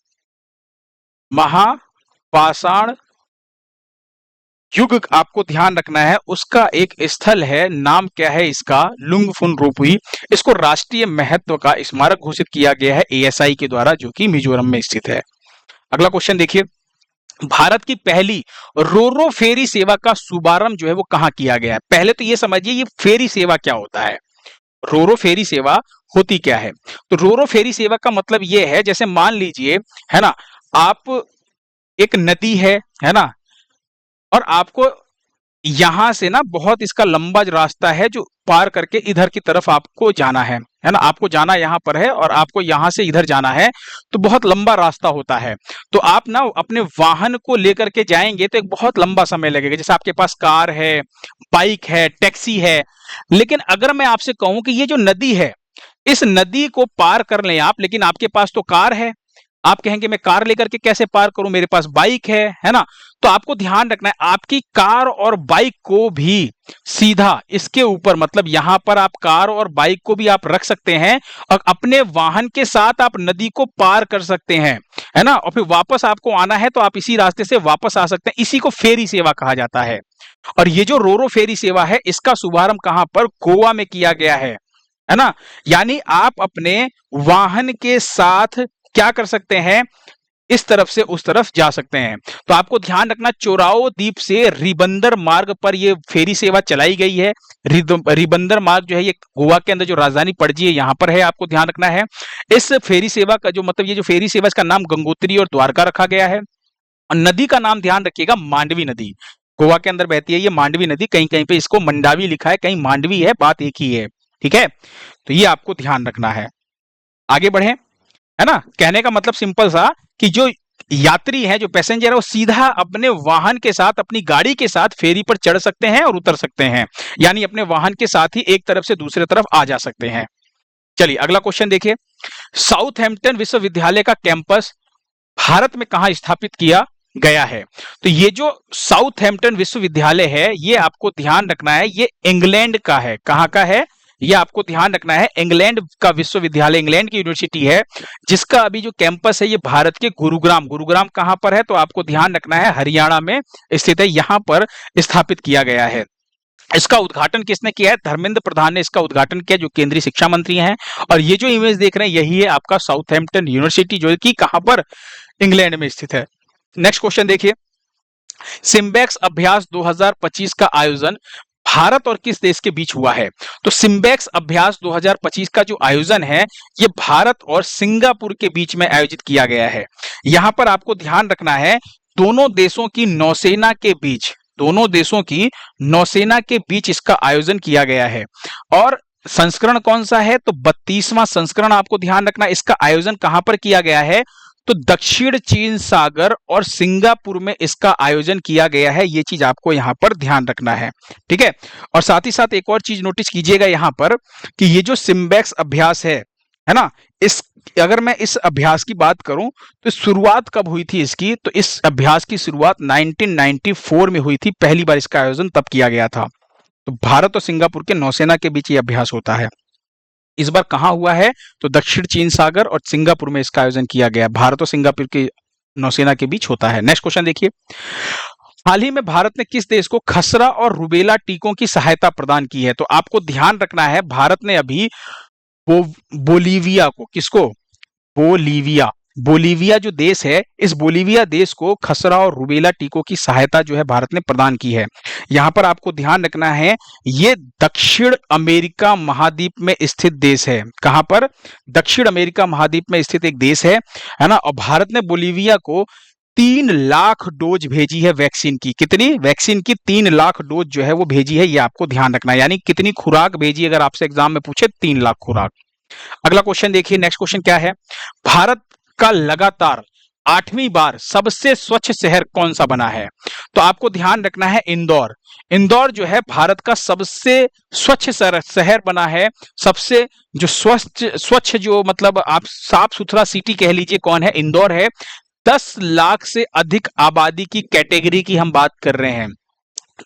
Speaker 1: युग आपको ध्यान रखना है, उसका एक स्थल है, नाम क्या है इसका? लुंगफुन रोपुई। इसको राष्ट्रीय महत्व का स्मारक घोषित किया गया है एएसआई के द्वारा, जो कि मिजोरम में स्थित है। अगला क्वेश्चन देखिए, भारत की पहली रोरो फेरी सेवा का शुभारंभ जो है वो कहां किया गया है? पहले तो ये समझिए ये फेरी सेवा क्या होता है, रोरो फेरी सेवा होती क्या है? तो रोरो फेरी सेवा का मतलब ये है, जैसे मान लीजिए, है ना, आप एक नदी है ना, और आपको यहां से ना बहुत इसका लंबा रास्ता है जो पार करके इधर की तरफ आपको जाना है ना, आपको जाना यहां पर है और आपको यहां से इधर जाना है, तो बहुत लंबा रास्ता होता है। तो आप ना अपने वाहन को लेकर के जाएंगे तो एक बहुत लंबा समय लगेगा, जैसे आपके पास कार है, बाइक है, टैक्सी है। लेकिन अगर मैं आपसे कहूं कि ये जो नदी है, इस नदी को पार कर लें आप, लेकिन आपके पास तो कार है, आप कहेंगे मैं कार लेकर के कैसे पार करूं, मेरे पास बाइक है ना, तो आपको ध्यान रखना है आपकी कार और बाइक को भी सीधा इसके ऊपर, मतलब यहां पर आप कार और बाइक को भी आप रख सकते हैं और अपने वाहन के साथ आप नदी को पार कर सकते हैं, है ना, और फिर वापस आपको आना है तो आप इसी रास्ते से वापस आ सकते हैं। इसी को फेरी सेवा कहा जाता है। और ये जो रोरो फेरी सेवा है इसका शुभारंभ कहां पर? गोवा में किया गया है ना, यानी आप अपने वाहन के साथ क्या कर सकते हैं, इस तरफ से उस तरफ जा सकते हैं। तो आपको ध्यान रखना, चोराओ द्वीप से रिबंदर मार्ग पर यह फेरी सेवा चलाई गई है। रिबंदर मार्ग जो है ये गोवा के अंदर जो राजधानी पणजी है यहां पर है, आपको ध्यान रखना है। इस फेरी सेवा का जो मतलब ये जो फेरी सेवा इसका नाम गंगोत्री और द्वारका रखा गया है। और नदी का नाम ध्यान रखिएगा, मांडवी नदी गोवा के अंदर बहती है ये मांडवी नदी, कहीं कहीं पे इसको मंडावी लिखा है, कहीं मांडवी है, बात एक ही है, ठीक है। तो ये आपको ध्यान रखना है। आगे बढ़े, है ना, कहने का मतलब सिंपल सा कि जो यात्री हैं, जो पैसेंजर है, वो सीधा अपने वाहन के साथ, अपनी गाड़ी के साथ फेरी पर चढ़ सकते हैं और उतर सकते हैं, यानी अपने वाहन के साथ ही एक तरफ से दूसरे तरफ आ जा सकते हैं। चलिए अगला क्वेश्चन देखिए, साउथहैम्पटन विश्वविद्यालय का कैंपस भारत में कहां स्थापित किया गया है? तो ये जो साउथहैम्पटन विश्वविद्यालय है, ये आपको ध्यान रखना है, ये इंग्लैंड का है। कहां का है? ये आपको ध्यान रखना है, इंग्लैंड का विश्वविद्यालय, इंग्लैंड की यूनिवर्सिटी है, जिसका अभी जो कैंपस है ये भारत के गुरुग्राम कहां पर है? तो आपको ध्यान रखना है, हरियाणा में स्थित है, यहां पर स्थापित किया गया है। इसका उद्घाटन किसने किया है? धर्मेंद्र प्रधान ने इसका उद्घाटन किया, जो केंद्रीय शिक्षा मंत्री हैं। और ये जो इमेज देख रहे हैं, यही है आपका साउथहैम्पटन यूनिवर्सिटी, जो कि कहां पर? इंग्लैंड में स्थित है। नेक्स्ट क्वेश्चन देखिए, सिम्बेक्स अभ्यास 2025 का आयोजन भारत और किस देश के बीच हुआ है? तो सिम्बेक्स अभ्यास 2025 का जो आयोजन है, ये भारत और सिंगापुर के बीच में आयोजित किया गया है। यहां पर आपको ध्यान रखना है, दोनों देशों की नौसेना के बीच, दोनों देशों की नौसेना के बीच इसका आयोजन किया गया है। और संस्करण कौन सा है? तो 32वां संस्करण आपको ध्यान रखना। इसका आयोजन कहां पर किया गया है? तो दक्षिण चीन सागर और सिंगापुर में इसका आयोजन किया गया है। ये चीज आपको यहां पर ध्यान रखना है, ठीक है। और साथ ही साथ एक और चीज नोटिस कीजिएगा यहां पर, कि ये जो सिम्बेक्स अभ्यास है ना, इस अगर मैं इस अभ्यास की बात करूं तो शुरुआत कब हुई थी इसकी? तो इस अभ्यास की शुरुआत 1994 में हुई थी, पहली बार इसका आयोजन तब किया गया था। तो भारत और सिंगापुर के नौसेना के बीच ये अभ्यास होता है। इस बार कहां हुआ है? तो दक्षिण चीन सागर और सिंगापुर में इसका आयोजन किया गया। भारत और सिंगापुर की नौसेना के बीच होता है। नेक्स्ट क्वेश्चन देखिए, हाल ही में भारत ने किस देश को खसरा और रुबेला टीकों की सहायता प्रदान की है? तो आपको ध्यान रखना है, भारत ने अभी बोलीविया को, किसको? बोलीविया जो देश है, इस बोलीविया देश को खसरा और रुबेला टीकों की सहायता जो है भारत ने प्रदान की है। यहां पर आपको ध्यान रखना है, ये दक्षिण अमेरिका महाद्वीप में स्थित देश है। कहां पर? दक्षिण अमेरिका महाद्वीप में स्थित एक देश है ना। और भारत ने बोलीविया को 3 लाख डोज भेजी है वैक्सीन की। कितनी? वैक्सीन की 3 लाख डोज जो है वो भेजी है, ये आपको ध्यान रखना है। यानी कितनी खुराक भेजी, अगर आपसे एग्जाम में पूछे, 3 लाख खुराक। अगला क्वेश्चन देखिए, नेक्स्ट क्वेश्चन क्या है, भारत का लगातार 8वीं बार सबसे स्वच्छ शहर कौन सा बना है? तो आपको ध्यान रखना है, इंदौर। इंदौर जो है भारत का सबसे स्वच्छ शहर बना है। सबसे जो स्वच्छ जो मतलब आप साफ सुथरा सिटी कह लीजिए, कौन है? इंदौर है। 10 लाख से अधिक आबादी की कैटेगरी की हम बात कर रहे हैं।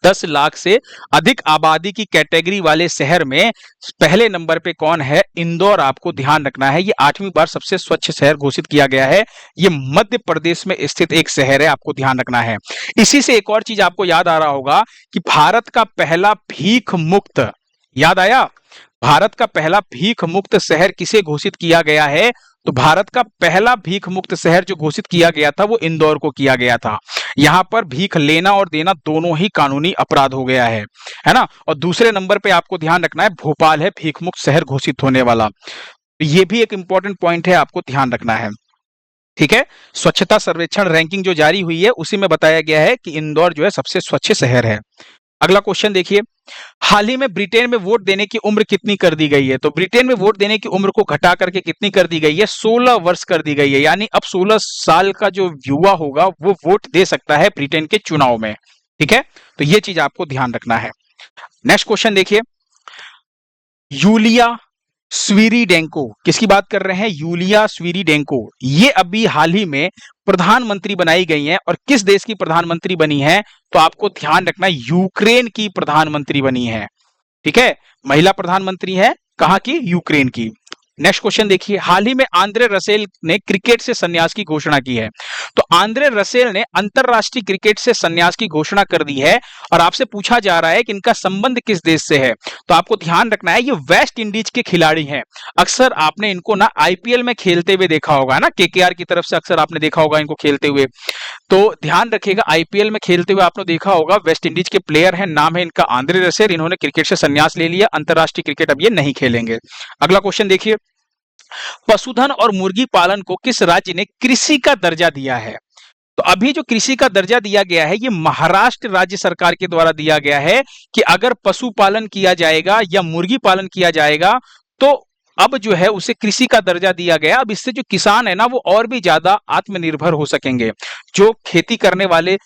Speaker 1: 10 लाख से अधिक आबादी की कैटेगरी वाले शहर में पहले नंबर पे कौन है? इंदौर। आपको ध्यान रखना है, ये 8वीं बार सबसे स्वच्छ शहर घोषित किया गया है। ये मध्य प्रदेश में स्थित एक शहर है, आपको ध्यान रखना है। इसी से एक और चीज आपको याद आ रहा होगा कि भारत का पहला भीख मुक्त, याद आया? भारत का पहला भीख मुक्त शहर किसे घोषित किया गया है? तो भारत का पहला भीख मुक्त शहर जो घोषित किया गया था वो इंदौर को किया गया था। यहां पर भीख लेना और देना दोनों ही कानूनी अपराध हो गया है ना। और दूसरे नंबर पे आपको ध्यान रखना है, भोपाल है भीख मुक्त शहर घोषित होने वाला। ये भी एक इंपॉर्टेंट पॉइंट है, आपको ध्यान रखना है, ठीक है। स्वच्छता सर्वेक्षण रैंकिंग जो जारी हुई है उसी में बताया गया है कि इंदौर जो है सबसे स्वच्छ शहर है। अगला क्वेश्चन देखिए, हाल ही में ब्रिटेन में वोट देने की उम्र कितनी कर दी गई है? तो ब्रिटेन में वोट देने की उम्र को घटा करके कितनी कर दी गई है? 16 वर्ष कर दी गई है। यानी अब 16 साल का जो युवा होगा वो वोट दे सकता है ब्रिटेन के चुनाव में, ठीक है। तो ये चीज आपको ध्यान रखना है। नेक्स्ट क्वेश्चन देखिए, यूलिया स्वीरिडेंको, किसकी बात कर रहे हैं? यूलिया स्वीरिडेंको। ये अभी हाल ही में प्रधानमंत्री बनाई गई हैं। और किस देश की प्रधानमंत्री बनी है? तो आपको ध्यान रखना, यूक्रेन की प्रधानमंत्री बनी है, ठीक है। महिला प्रधानमंत्री है, कहां की? यूक्रेन की। नेक्स्ट क्वेश्चन देखिए, हाल ही में आंद्रे रसेल ने क्रिकेट से संन्यास की घोषणा की है। तो आंद्रे रसेल ने अंतरराष्ट्रीय क्रिकेट से संन्यास की घोषणा कर दी है। और आपसे पूछा जा रहा है कि इनका संबंध किस देश से है? तो आपको ध्यान रखना है, ये वेस्ट इंडीज के खिलाड़ी हैं। अक्सर आपने इनको ना आईपीएल में खेलते हुए देखा होगा ना, केकेआर की तरफ से अक्सर आपने देखा होगा इनको खेलते हुए। तो ध्यान रखिएगा, आईपीएल में खेलते हुए आपने देखा होगा, वेस्ट इंडीज के प्लेयर हैं, नाम है इनका आंद्रे रसेल। इन्होंने क्रिकेट से संन्यास ले लिया, अंतरराष्ट्रीय क्रिकेट अब ये नहीं खेलेंगे। अगला क्वेश्चन देखिए, पशुधन और मुर्गी पालन को किस राज्य ने कृषि का दर्जा दिया है? तो अभी जो कृषि का दर्जा दिया गया है ये महाराष्ट्र राज्य सरकार के द्वारा दिया गया है, कि अगर पशुपालन किया जाएगा या मुर्गी पालन किया जाएगा तो अब जो है उसे कृषि का दर्जा दिया गया। अब इससे जो किसान है ना वो और भी ज्यादा आत्मनिर्भर हो सकेंगे। जो खेती करने वाले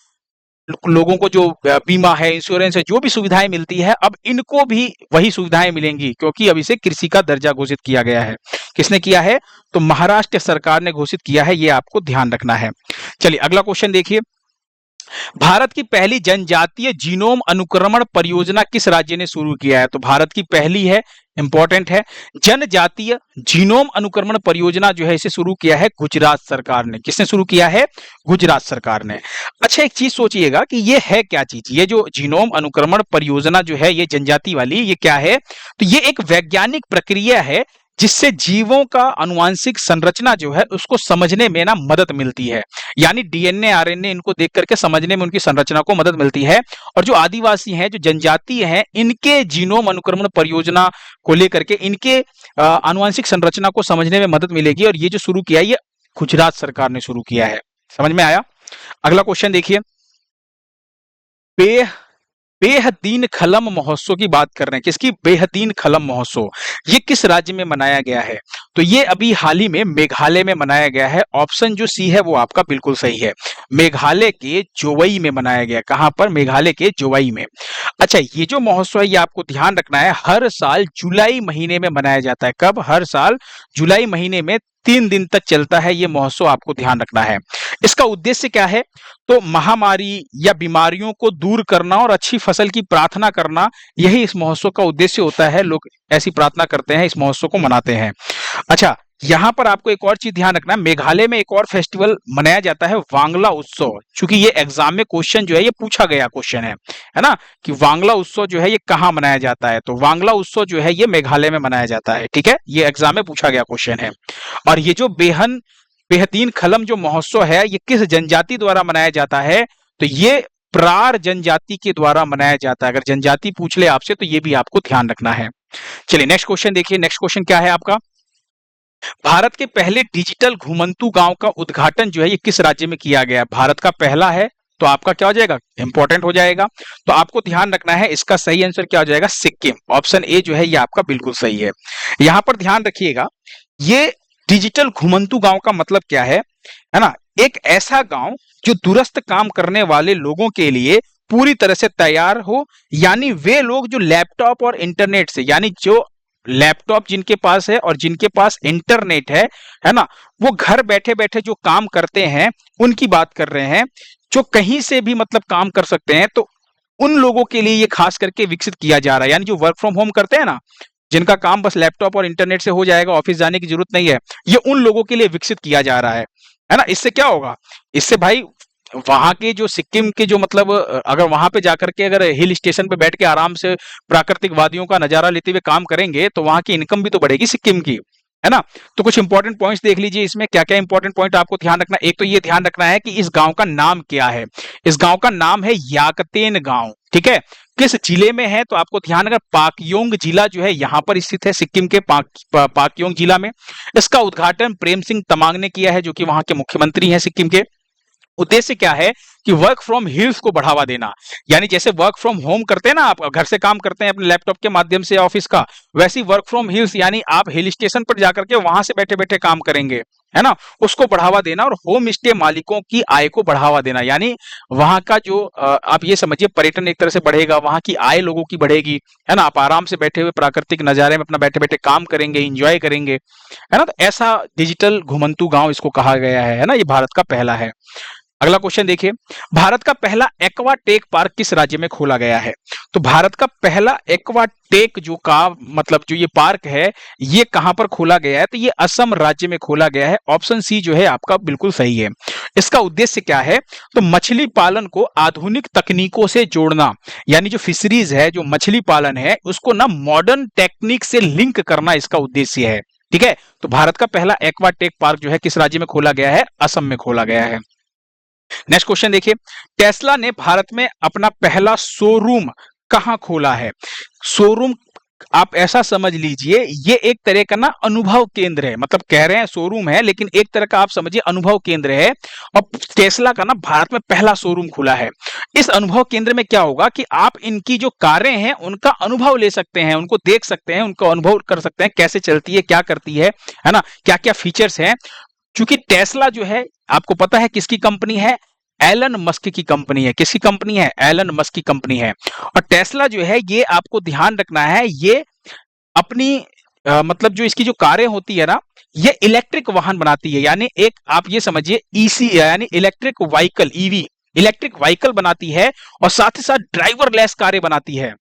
Speaker 1: लोगों को जो बीमा है, इंश्योरेंस है, जो भी सुविधाएं मिलती है, अब इनको भी वही सुविधाएं मिलेंगी, क्योंकि अब इसे कृषि का दर्जा घोषित किया गया है। किसने किया है? तो महाराष्ट्र सरकार ने घोषित किया है, ये आपको ध्यान रखना है। चलिए अगला क्वेश्चन देखिए। भारत की पहली जनजातीय जीनोम अनुक्रमण परियोजना किस राज्य ने शुरू किया है? तो भारत की पहली है, इंपॉर्टेंट है, जनजातीय जीनोम अनुक्रमण परियोजना जो है इसे शुरू किया है गुजरात सरकार ने। किसने शुरू किया है? गुजरात सरकार ने। अच्छा एक चीज सोचिएगा कि ये है क्या चीज, ये जो जीनोम अनुक्रमण परियोजना जो है ये जनजाति वाली, ये क्या है? तो ये एक वैज्ञानिक प्रक्रिया है जिससे जीवों का अनुवांशिक संरचना जो है उसको समझने में ना मदद मिलती है। यानी डीएनए आरएनए इनको देख करके समझने में उनकी संरचना को मदद मिलती है। और जो आदिवासी हैं, जो जनजातीय हैं, इनके जीनोम अनुक्रमण परियोजना को लेकर के इनके आनुवंशिक संरचना को समझने में मदद मिलेगी। और ये जो शुरू किया है ये गुजरात सरकार ने शुरू किया है। समझ में आया? अगला क्वेश्चन देखिए। बेहदीन खलम महोत्सव की बात कर रहे हैं। किसकी? बेहदीन खलम महोत्सव। ये किस राज्य में मनाया गया है? तो ये अभी हाल ही में मेघालय में मनाया गया है। ऑप्शन जो सी है वो आपका बिल्कुल सही है। मेघालय के जोवई में मनाया गया। कहां पर? मेघालय के जोवई में। अच्छा ये जो महोत्सव है ये आपको ध्यान रखना है, हर साल जुलाई महीने में मनाया जाता है। कब? हर साल जुलाई महीने में 3 दिन तक चलता है ये महोत्सव, आपको ध्यान रखना है। इसका उद्देश्य क्या है? तो महामारी या बीमारियों को दूर करना और अच्छी फसल की प्रार्थना करना, यही इस महोत्सव का उद्देश्य होता है। लोग ऐसी प्रार्थना करते हैं, इस महोत्सव को मनाते हैं। अच्छा यहां पर आपको एक और चीज ध्यान रखना है, मेघालय में एक और फेस्टिवल मनाया जाता है, वांगला उत्सव। क्योंकि ये एग्जाम में क्वेश्चन जो है ये पूछा गया क्वेश्चन है ना, कि वांगला उत्सव जो है ये कहां मनाया जाता है? तो वांगला उत्सव जो है ये मेघालय में मनाया जाता है। ठीक है, ये एग्जाम में पूछा गया क्वेश्चन है। और ये जो बेहदीन खलम जो महोत्सव है ये किस जनजाति द्वारा मनाया जाता है? तो ये प्रार जनजाति के द्वारा मनाया जाता है। अगर जनजाति पूछ ले आपसे तो ये भी आपको ध्यान रखना है। चलिए नेक्स्ट क्वेश्चन देखिए। नेक्स्ट क्वेश्चन क्या है आपका? भारत के पहले डिजिटल घुमंतू गांव का उद्घाटन जो है ये किस राज्य में किया गया? भारत का पहला है तो आपका क्या हो जाएगा? इंपॉर्टेंट हो जाएगा। तो आपको ध्यान रखना है, इसका सही आंसर क्या हो जाएगा? सिक्किम। ऑप्शन ए जो है ये आपका बिल्कुल सही है। यहां पर ध्यान रखिएगा, ये डिजिटल घुमंतू गांव का मतलब क्या है ना? एक ऐसा गांव जो दूरस्थ काम करने वाले लोगों के लिए पूरी तरह से तैयार हो। यानी वे लोग जो लैपटॉप और इंटरनेट से, यानी जो लैपटॉप जिनके पास है और जिनके पास इंटरनेट है ना, वो घर बैठे बैठे जो काम करते हैं उनकी बात कर रहे हैं। जो कहीं से भी मतलब काम कर सकते हैं, तो उन लोगों के लिए ये खास करके विकसित किया जा रहा है। यानी जो वर्क फ्रॉम होम करते हैं ना, जिनका काम बस लैपटॉप और इंटरनेट से हो जाएगा, ऑफिस जाने की जरूरत नहीं है, ये उन लोगों के लिए विकसित किया जा रहा है ना। इससे क्या होगा? इससे भाई वहां के जो सिक्किम के जो मतलब अगर वहां पे जाकर के अगर हिल स्टेशन पे बैठ के आराम से प्राकृतिक वादियों का नजारा लेते हुए काम करेंगे तो वहां की इनकम भी तो बढ़ेगी सिक्किम की, है ना। तो कुछ इंपॉर्टेंट पॉइंट्स देख लीजिए इसमें, क्या क्या इंपॉर्टेंट पॉइंट आपको ध्यान रखना। एक तो ये ध्यान रखना है कि इस गांव का नाम क्या है। इस गांव का नाम है याकतेन गांव। ठीक है, किस जिले में है? तो आपको ध्यान रखना, पाकयोंग जिला जो है यहां पर स्थित है, सिक्किम के पाकयोंग जिला में। इसका उद्घाटन प्रेम सिंह तमांग ने किया है, जो कि वहां के मुख्यमंत्री हैं सिक्किम के। उद्देश्य क्या है कि वर्क फ्रॉम हिल्स को बढ़ावा देना। यानी जैसे वर्क फ्रॉम होम करते हैं ना, आप घर से काम करते हैं अपने लैपटॉप के माध्यम से ऑफिस का, वैसी वर्क फ्रॉम हिल्स, यानी आप हिल स्टेशन पर जाकर के वहां से बैठे बैठे काम करेंगे, है ना, उसको बढ़ावा देना। और होम स्टे मालिकों की आय को बढ़ावा देना, यानी वहां का जो आप ये समझिए पर्यटन एक तरह से बढ़ेगा, वहां की आय लोगों की बढ़ेगी, है ना। आप आराम से बैठे हुए प्राकृतिक नजारे में अपना बैठे बैठे काम करेंगे, इंजॉय करेंगे, है ना। तो ऐसा डिजिटल घुमंतू गांव इसको कहा गया है ना। ये भारत का पहला है। अगला क्वेश्चन देखिए, भारत का पहला एक्वा टेक पार्क किस राज्य में खोला गया है? तो भारत का पहला एक्वा टेक जो का मतलब जो ये पार्क है ये कहां पर खोला गया है? तो ये असम राज्य में खोला गया है। ऑप्शन सी जो है आपका बिल्कुल सही है। इसका उद्देश्य क्या है? तो मछली पालन को आधुनिक तकनीकों से जोड़ना, यानी जो फिशरीज है, जो मछली पालन है, उसको ना मॉडर्न टेक्निक से लिंक करना इसका उद्देश्य है। ठीक है, तो भारत का पहला एक्वा टेक पार्क जो है किस राज्य में खोला गया है? असम में खोला गया है। नेक्स्ट क्वेश्चन देखिए, टेस्ला ने भारत में अपना पहला शोरूम कहां खोला है? शोरूम आप ऐसा समझ लीजिए ये एक तरह का ना अनुभव केंद्र है, मतलब कह रहे हैं शोरूम है लेकिन एक तरह का आप समझिए अनुभव केंद्र है। और टेस्ला का ना भारत में पहला शोरूम खुला है। इस अनुभव केंद्र में क्या होगा कि आप इनकी जो कारें हैं उनका अनुभव ले सकते हैं, उनको देख सकते हैं, उनको अनुभव कर सकते हैं कैसे चलती है, क्या करती है ना, क्या क्या फीचर्स हैं। क्योंकि टेस्ला जो है आपको पता है किसकी कंपनी है, एलन मस्क की कंपनी है। किसकी कंपनी है, एलन मस्क की कंपनी है। और टेस्ला जो है ये आपको ध्यान रखना है, ये अपनी मतलब जो इसकी जो कारें होती है ना, ये इलेक्ट्रिक वाहन बनाती है। यानी एक आप ये समझिए ईसी यानी electric vehicle, EV electric vehicle बनाती है और साथ ही साथ ड्राइवर लेस कारें बनाती है।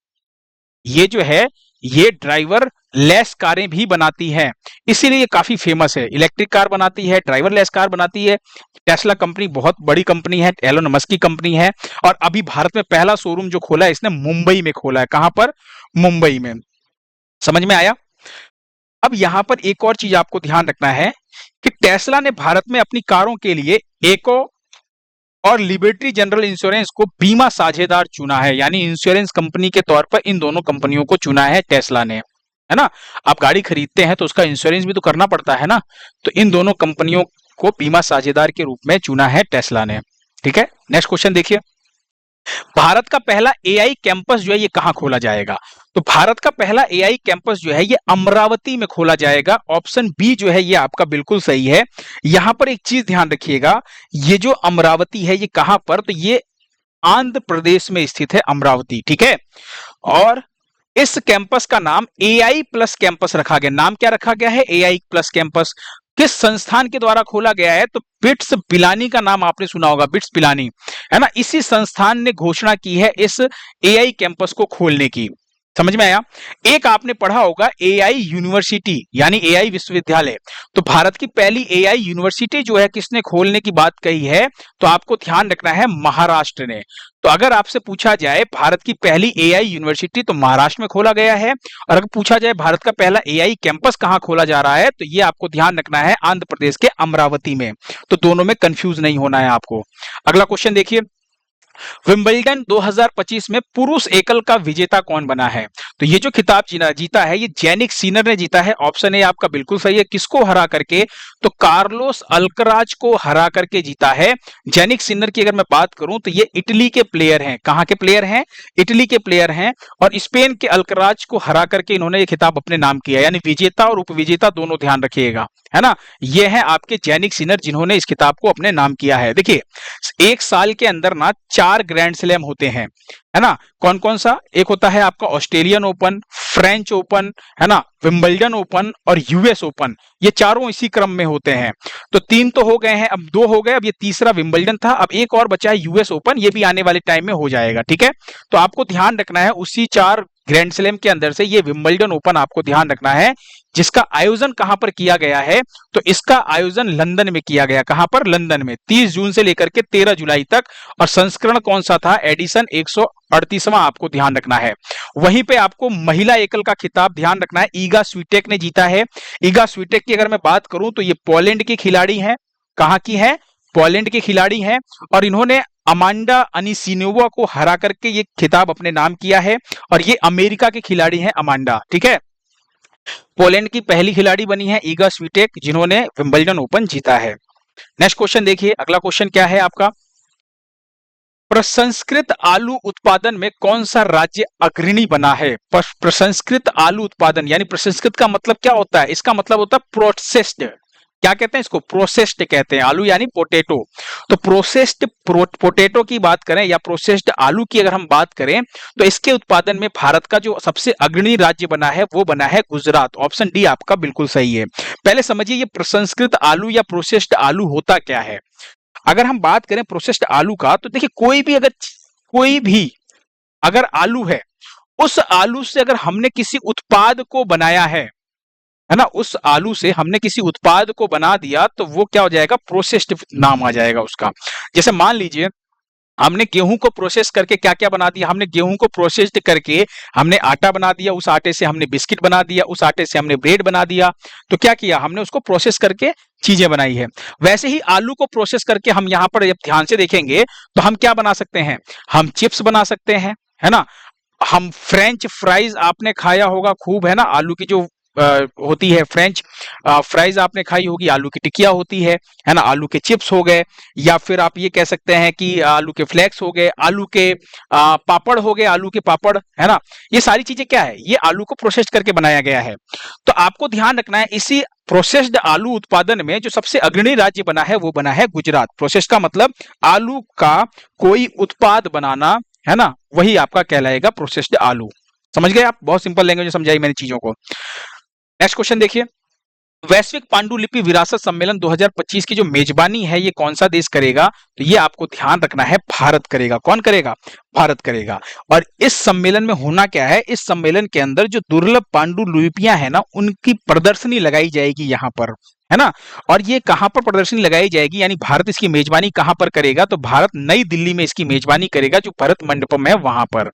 Speaker 1: ये जो है ये ड्राइवर लेस कारें भी बनाती है, इसीलिए ये काफी फेमस है। इलेक्ट्रिक कार बनाती है, ड्राइवर लेस कार बनाती है। टेस्ला कंपनी बहुत बड़ी कंपनी है, एलन मस्क की कंपनी है। और अभी भारत में पहला शोरूम जो खोला है इसने मुंबई में खोला है। कहां पर, मुंबई में। समझ में आया। अब यहां पर एक और चीज आपको ध्यान रखना है कि टेस्ला ने भारत में अपनी कारों के लिए एको और लिबर्टी जनरल इंश्योरेंस को बीमा साझेदार चुना है। यानी इंश्योरेंस कंपनी के तौर पर इन दोनों कंपनियों को चुना है टेस्ला ने, है ना। आप गाड़ी खरीदते हैं तो उसका इंश्योरेंस भी तो करना पड़ता है ना, तो इन दोनों कंपनियों को बीमा साझेदार के रूप में चुना है टेस्ला ने। ठीक है, नेक्स्ट क्वेश्चन देखिए। भारत का पहला एआई कैंपस जो है ये कहां खोला जाएगा। तो भारत का पहला एआई कैंपस जो है ये अमरावती में खोला जाएगा। ऑप्शन बी जो है ये आपका बिल्कुल सही है। यहां पर एक चीज ध्यान रखिएगा, ये जो अमरावती है ये कहां पर, तो ये आंध्र प्रदेश में स्थित है अमरावती। ठीक है, और इस कैंपस का नाम एआई प्लस कैंपस रखा गया। नाम क्या रखा गया है, एआई प्लस कैंपस। किस संस्थान के द्वारा खोला गया है, तो बिट्स पिलानी का नाम आपने सुना होगा, बिट्स पिलानी, है ना। इसी संस्थान ने घोषणा की है इस एआई कैंपस को खोलने की। समझ में आया। एक आपने पढ़ा होगा एआई यूनिवर्सिटी यानी एआई विश्वविद्यालय। तो भारत की पहली एआई यूनिवर्सिटी जो है किसने खोलने की बात कही है, तो आपको ध्यान रखना है महाराष्ट्र ने। तो अगर आपसे पूछा जाए भारत की पहली एआई यूनिवर्सिटी तो महाराष्ट्र में खोला गया है, और अगर पूछा जाए भारत का पहला एआई कैंपस कहां खोला जा रहा है, तो ये आपको ध्यान रखना है आंध्र प्रदेश के अमरावती में। तो दोनों में कंफ्यूज नहीं होना है आपको। अगला क्वेश्चन देखिए। विंबलडन 2025 में पुरुष एकल का विजेता कौन बना है। तो ये जो खिताब जीता है ये जैनिक सिनर ने जीता है। ऑप्शन ए आपका बिल्कुल सही है। किसको हरा करके, तो कार्लोस अल्कराज को हरा करके जीता है। जैनिक सिनर की अगर मैं बात करूं तो ये इटली के प्लेयर हैं। कहां के प्लेयर हैं, इटली के प्लेयर हैं। और स्पेन के अल्कराज को हरा करके इन्होंने ये खिताब अपने नाम किया, यानी विजेता और उपविजेता दोनों, ध्यान रखिएगा, है ना। ये है आपके जैनिक सिनर जिन्होंने इस खिताब को अपने नाम किया है। देखिए एक साल के अंदर ना 4 ग्रैंड स्लैम होते हैं, है ना। कौन कौन सा, एक होता है आपका ऑस्ट्रेलियन ओपन, फ्रेंच ओपन, है ना, विंबलडन ओपन और यूएस ओपन। ये चारों इसी क्रम में होते हैं। तो 3 तो हो गए हैं, अब 2 हो गए, अब ये तीसरा विंबलडन था, अब एक और बचा है यूएस ओपन, ये भी आने वाले टाइम में हो जाएगा। ठीक है, तो आपको ध्यान रखना है उसी 4 ग्रैंड स्लैम के अंदर से ये विंबलडन ओपन आपको ध्यान रखना है, जिसका आयोजन कहां पर किया गया है, तो इसका आयोजन लंदन में किया गया। कहां पर, लंदन में, 30 जून से लेकर के 13 जुलाई तक। और संस्करण कौन सा था, एडिशन 138वां आपको ध्यान रखना है। वहीं पे आपको महिला एकल का खिताब ध्यान रखना है, ईगा स्वीटेक ने जीता है। ईगा स्वीटेक की अगर मैं बात करूं तो ये पोलैंड की खिलाड़ी हैं। कहां की है, पोलैंड की खिलाड़ी हैं। और इन्होंने अमांडा अनिसिनोवा को हरा करके ये खिताब अपने नाम किया है। और ये अमेरिका के खिलाड़ी हैं अमांडा। ठीक है, पोलैंड की पहली खिलाड़ी बनी है ईगा स्वीटेक जिन्होंने विंबलडन ओपन जीता है। नेक्स्ट क्वेश्चन देखिए। अगला क्वेश्चन क्या है आपका, प्रसंस्कृत आलू उत्पादन में कौन सा राज्य अग्रणी बना है। प्रसंस्कृत आलू उत्पादन यानी प्रसंस्कृत का मतलब क्या होता है, इसका मतलब होता है प्रोसेस्ड। क्या कहते हैं इसको, प्रोसेस्ड कहते हैं। आलू यानी पोटैटो। तो प्रोसेस्ड पोटैटो की बात करें या प्रोसेस्ड आलू की अगर हम बात करें तो इसके उत्पादन में भारत का जो सबसे अग्रणी राज्य बना है वो बना है गुजरात। ऑप्शन डी आपका बिल्कुल सही है। पहले समझिए ये प्रसंस्कृत आलू या प्रोसेस्ड आलू होता क्या है। अगर हम बात करें प्रोसेस्ड आलू का, तो देखिए कोई भी अगर आलू है, उस आलू से अगर हमने किसी उत्पाद को बनाया है ना, उस आलू से हमने किसी उत्पाद को बना दिया तो वो क्या हो जाएगा, प्रोसेस्ड नाम आ जाएगा उसका। जैसे मान लीजिए हमने गेहूं को प्रोसेस करके क्या क्या बना दिया, हमने गेहूं को प्रोसेस्ड करके हमने आटा बना दिया, उस आटे से हमने बिस्किट बना दिया, उस आटे से हमने ब्रेड बना दिया। तो क्या किया, हमने उसको प्रोसेस करके चीजें बनाई है। वैसे ही आलू को प्रोसेस करके हम यहाँ पर जब ध्यान से देखेंगे तो हम क्या बना सकते हैं, हम चिप्स बना सकते हैं, है ना। हम फ्रेंच फ्राइज आपने खाया होगा खूब, है ना, आलू की जो होती है फ्रेंच फ्राइज आपने खाई होगी, आलू की टिकिया होती है ना, आलू के चिप्स हो गए, या फिर आप ये कह सकते हैं कि आलू के फ्लेक्स हो गए, आलू के पापड़ हो गए, आलू के पापड़, है ना। ये सारी चीजें क्या है, ये आलू को प्रोसेस करके बनाया गया है। तो आपको ध्यान रखना है, इसी प्रोसेस्ड आलू उत्पादन में जो सबसे अग्रणी राज्य बना है वो बना है गुजरात। प्रोसेस का मतलब आलू का कोई उत्पाद बनाना, है ना, वही आपका कहलाएगा प्रोसेस्ड आलू। समझ गए आप, बहुत सिंपल लैंग्वेज में समझाई मैंने चीजों को। नेक्स्ट क्वेश्चन देखिए, वैश्विक पांडुलिपि विरासत सम्मेलन 2025 की जो मेजबानी है ये कौन सा देश करेगा? तो ये आपको ध्यान रखना है, भारत करेगा। कौन करेगा? भारत करेगा। और इस सम्मेलन में होना क्या है, इस सम्मेलन के अंदर जो दुर्लभ पांडुलिपियां है ना, उनकी प्रदर्शनी लगाई जाएगी यहां पर, है ना। और ये कहां पर प्रदर्शनी लगाई जाएगी, यानी भारत इसकी मेजबानी कहां पर करेगा? तो भारत नई दिल्ली में इसकी मेजबानी करेगा, जो भरत मंडपम है वहां पर।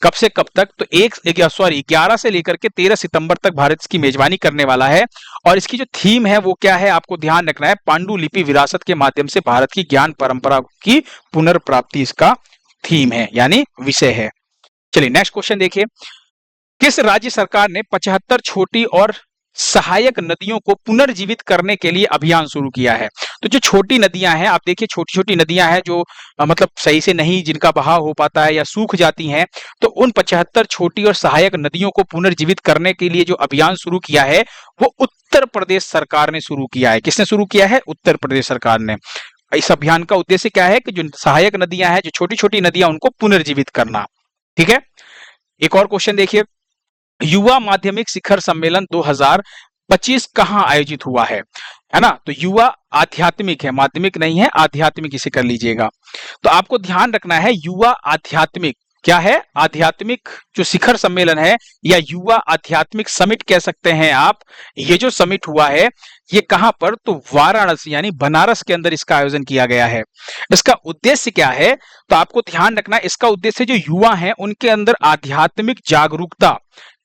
Speaker 1: कब से कब तक? तो 11 से लेकर के 13 सितंबर तक भारत इसकी मेजबानी करने वाला है। और इसकी जो थीम है वो क्या है, आपको ध्यान रखना है, पांडुलिपि विरासत के माध्यम से भारत की ज्ञान परंपरा की पुनर्प्राप्ति इसका थीम है, यानी विषय है। चलिए नेक्स्ट क्वेश्चन देखिए, किस राज्य सरकार ने 75 छोटी और सहायक नदियों को पुनर्जीवित करने के लिए अभियान शुरू किया है? तो जो छोटी नदियां हैं, आप देखिए छोटी छोटी नदियां हैं जो मतलब सही से नहीं, जिनका बहाव हो पाता है या सूख जाती हैं, तो उन 75 छोटी और सहायक नदियों को पुनर्जीवित करने के लिए जो अभियान शुरू किया है वो उत्तर प्रदेश सरकार ने शुरू किया है। किसने शुरू किया है? उत्तर प्रदेश सरकार ने। इस अभियान का उद्देश्य क्या है कि जो सहायक नदियां हैं, जो छोटी छोटी नदियां, उनको पुनर्जीवित करना। ठीक है, एक और क्वेश्चन देखिए, युवा माध्यमिक शिखर सम्मेलन 2025 कहां आयोजित हुआ है ना। तो युवा आध्यात्मिक है, माध्यमिक नहीं है, आध्यात्मिक इसे कर लीजिएगा। तो आपको ध्यान रखना है, युवा आध्यात्मिक क्या है? आध्यात्मिक जो शिखर सम्मेलन है, या युवा आध्यात्मिक समिट कह सकते हैं आप। ये जो समिट हुआ है ये कहां पर? तो वाराणसी यानी बनारस के अंदर इसका आयोजन किया गया है। इसका उद्देश्य क्या है? तो आपको ध्यान रखना, इसका उद्देश्य जो युवा हैं उनके अंदर आध्यात्मिक जागरूकता,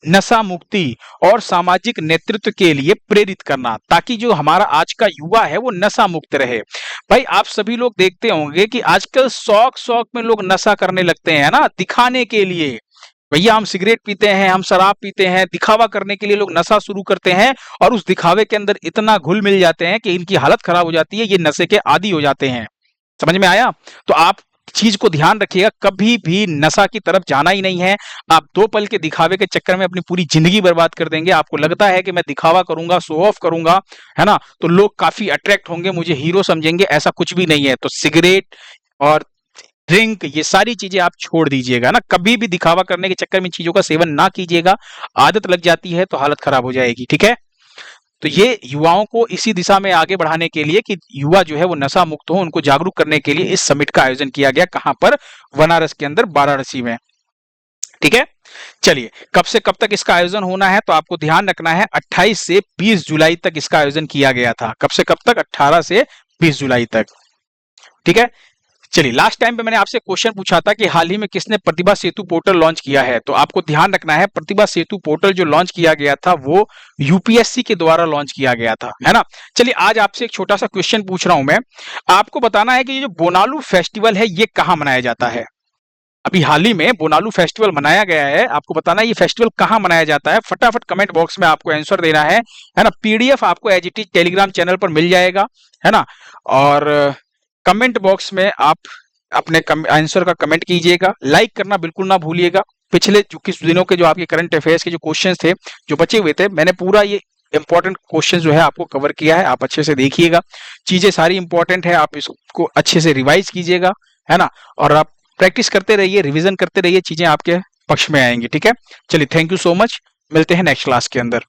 Speaker 1: नशा मुक्ति और सामाजिक नेतृत्व के लिए प्रेरित करना, ताकि जो हमारा आज का युवा है वो नशा मुक्त रहे। भाई आप सभी लोग देखते होंगे कि आजकल शौक शौक में लोग नशा करने लगते हैं ना, दिखाने के लिए। भैया हम सिगरेट पीते हैं, हम शराब पीते हैं, दिखावा करने के लिए लोग नशा शुरू करते हैं, और उस दिखावे के अंदर इतना घुल मिल जाते हैं कि इनकी हालत खराब हो जाती है, ये नशे के आदी हो जाते हैं। समझ में आया? तो आप चीज को ध्यान रखिएगा, कभी भी नशा की तरफ जाना ही नहीं है। आप 2 पल के दिखावे के चक्कर में अपनी पूरी जिंदगी बर्बाद कर देंगे। आपको लगता है कि मैं दिखावा करूंगा, शो ऑफ करूंगा, है ना, तो लोग काफी अट्रैक्ट होंगे, मुझे हीरो समझेंगे। ऐसा कुछ भी नहीं है। तो सिगरेट और ड्रिंक, ये सारी चीजें आप छोड़ दीजिएगा ना, कभी भी दिखावा करने के चक्कर में चीजों का सेवन ना कीजिएगा। आदत लग जाती है तो हालत खराब हो जाएगी। ठीक है, तो ये युवाओं को इसी दिशा में आगे बढ़ाने के लिए कि युवा जो है वो नशा मुक्त हो, उनको जागरूक करने के लिए इस समिट का आयोजन किया गया। कहां पर? बनारस के अंदर, वाराणसी में। ठीक है, चलिए कब से कब तक इसका आयोजन होना है? तो आपको ध्यान रखना है, 28 से 20 जुलाई तक इसका आयोजन किया गया था। कब से कब तक? 18 से 20 जुलाई तक। ठीक है, चलिए लास्ट टाइम पे मैंने आपसे क्वेश्चन पूछा था कि हाल ही में किसने प्रतिभा सेतु पोर्टल लॉन्च किया है। तो आपको ध्यान रखना है, प्रतिभा सेतु पोर्टल जो लॉन्च किया गया था वो यूपीएससी के द्वारा लॉन्च किया गया था, है ना। चलिए आज आपसे एक छोटा सा क्वेश्चन पूछ रहा हूं मैं, आपको बताना है कि ये जो बोनालू फेस्टिवल है ये कहां मनाया जाता है। अभी हाल ही में बोनालू फेस्टिवल मनाया गया है, आपको बताना है ये फेस्टिवल कहां मनाया जाता है। फटाफट कमेंट बॉक्स में आपको आंसर देना है ना। पीडीएफ आपको as it is Telegram channel पर मिल जाएगा, है ना। और कमेंट बॉक्स में आप अपने आंसर का कमेंट कीजिएगा, लाइक करना बिल्कुल ना भूलिएगा। पिछले जो किस दिनों के जो आपके करंट अफेयर्स के जो क्वेश्चंस थे जो बचे हुए थे, मैंने पूरा ये इंपॉर्टेंट क्वेश्चन जो है आपको कवर किया है। आप अच्छे से देखिएगा, चीजें सारी इंपॉर्टेंट है, आप इसको अच्छे से रिवाइज कीजिएगा, है ना। और आप प्रैक्टिस करते रहिए, रिविजन करते रहिए, चीजें आपके पक्ष में आएंगी। ठीक है, चलिए थैंक यू सो मच, मिलते हैं नेक्स्ट क्लास के अंदर।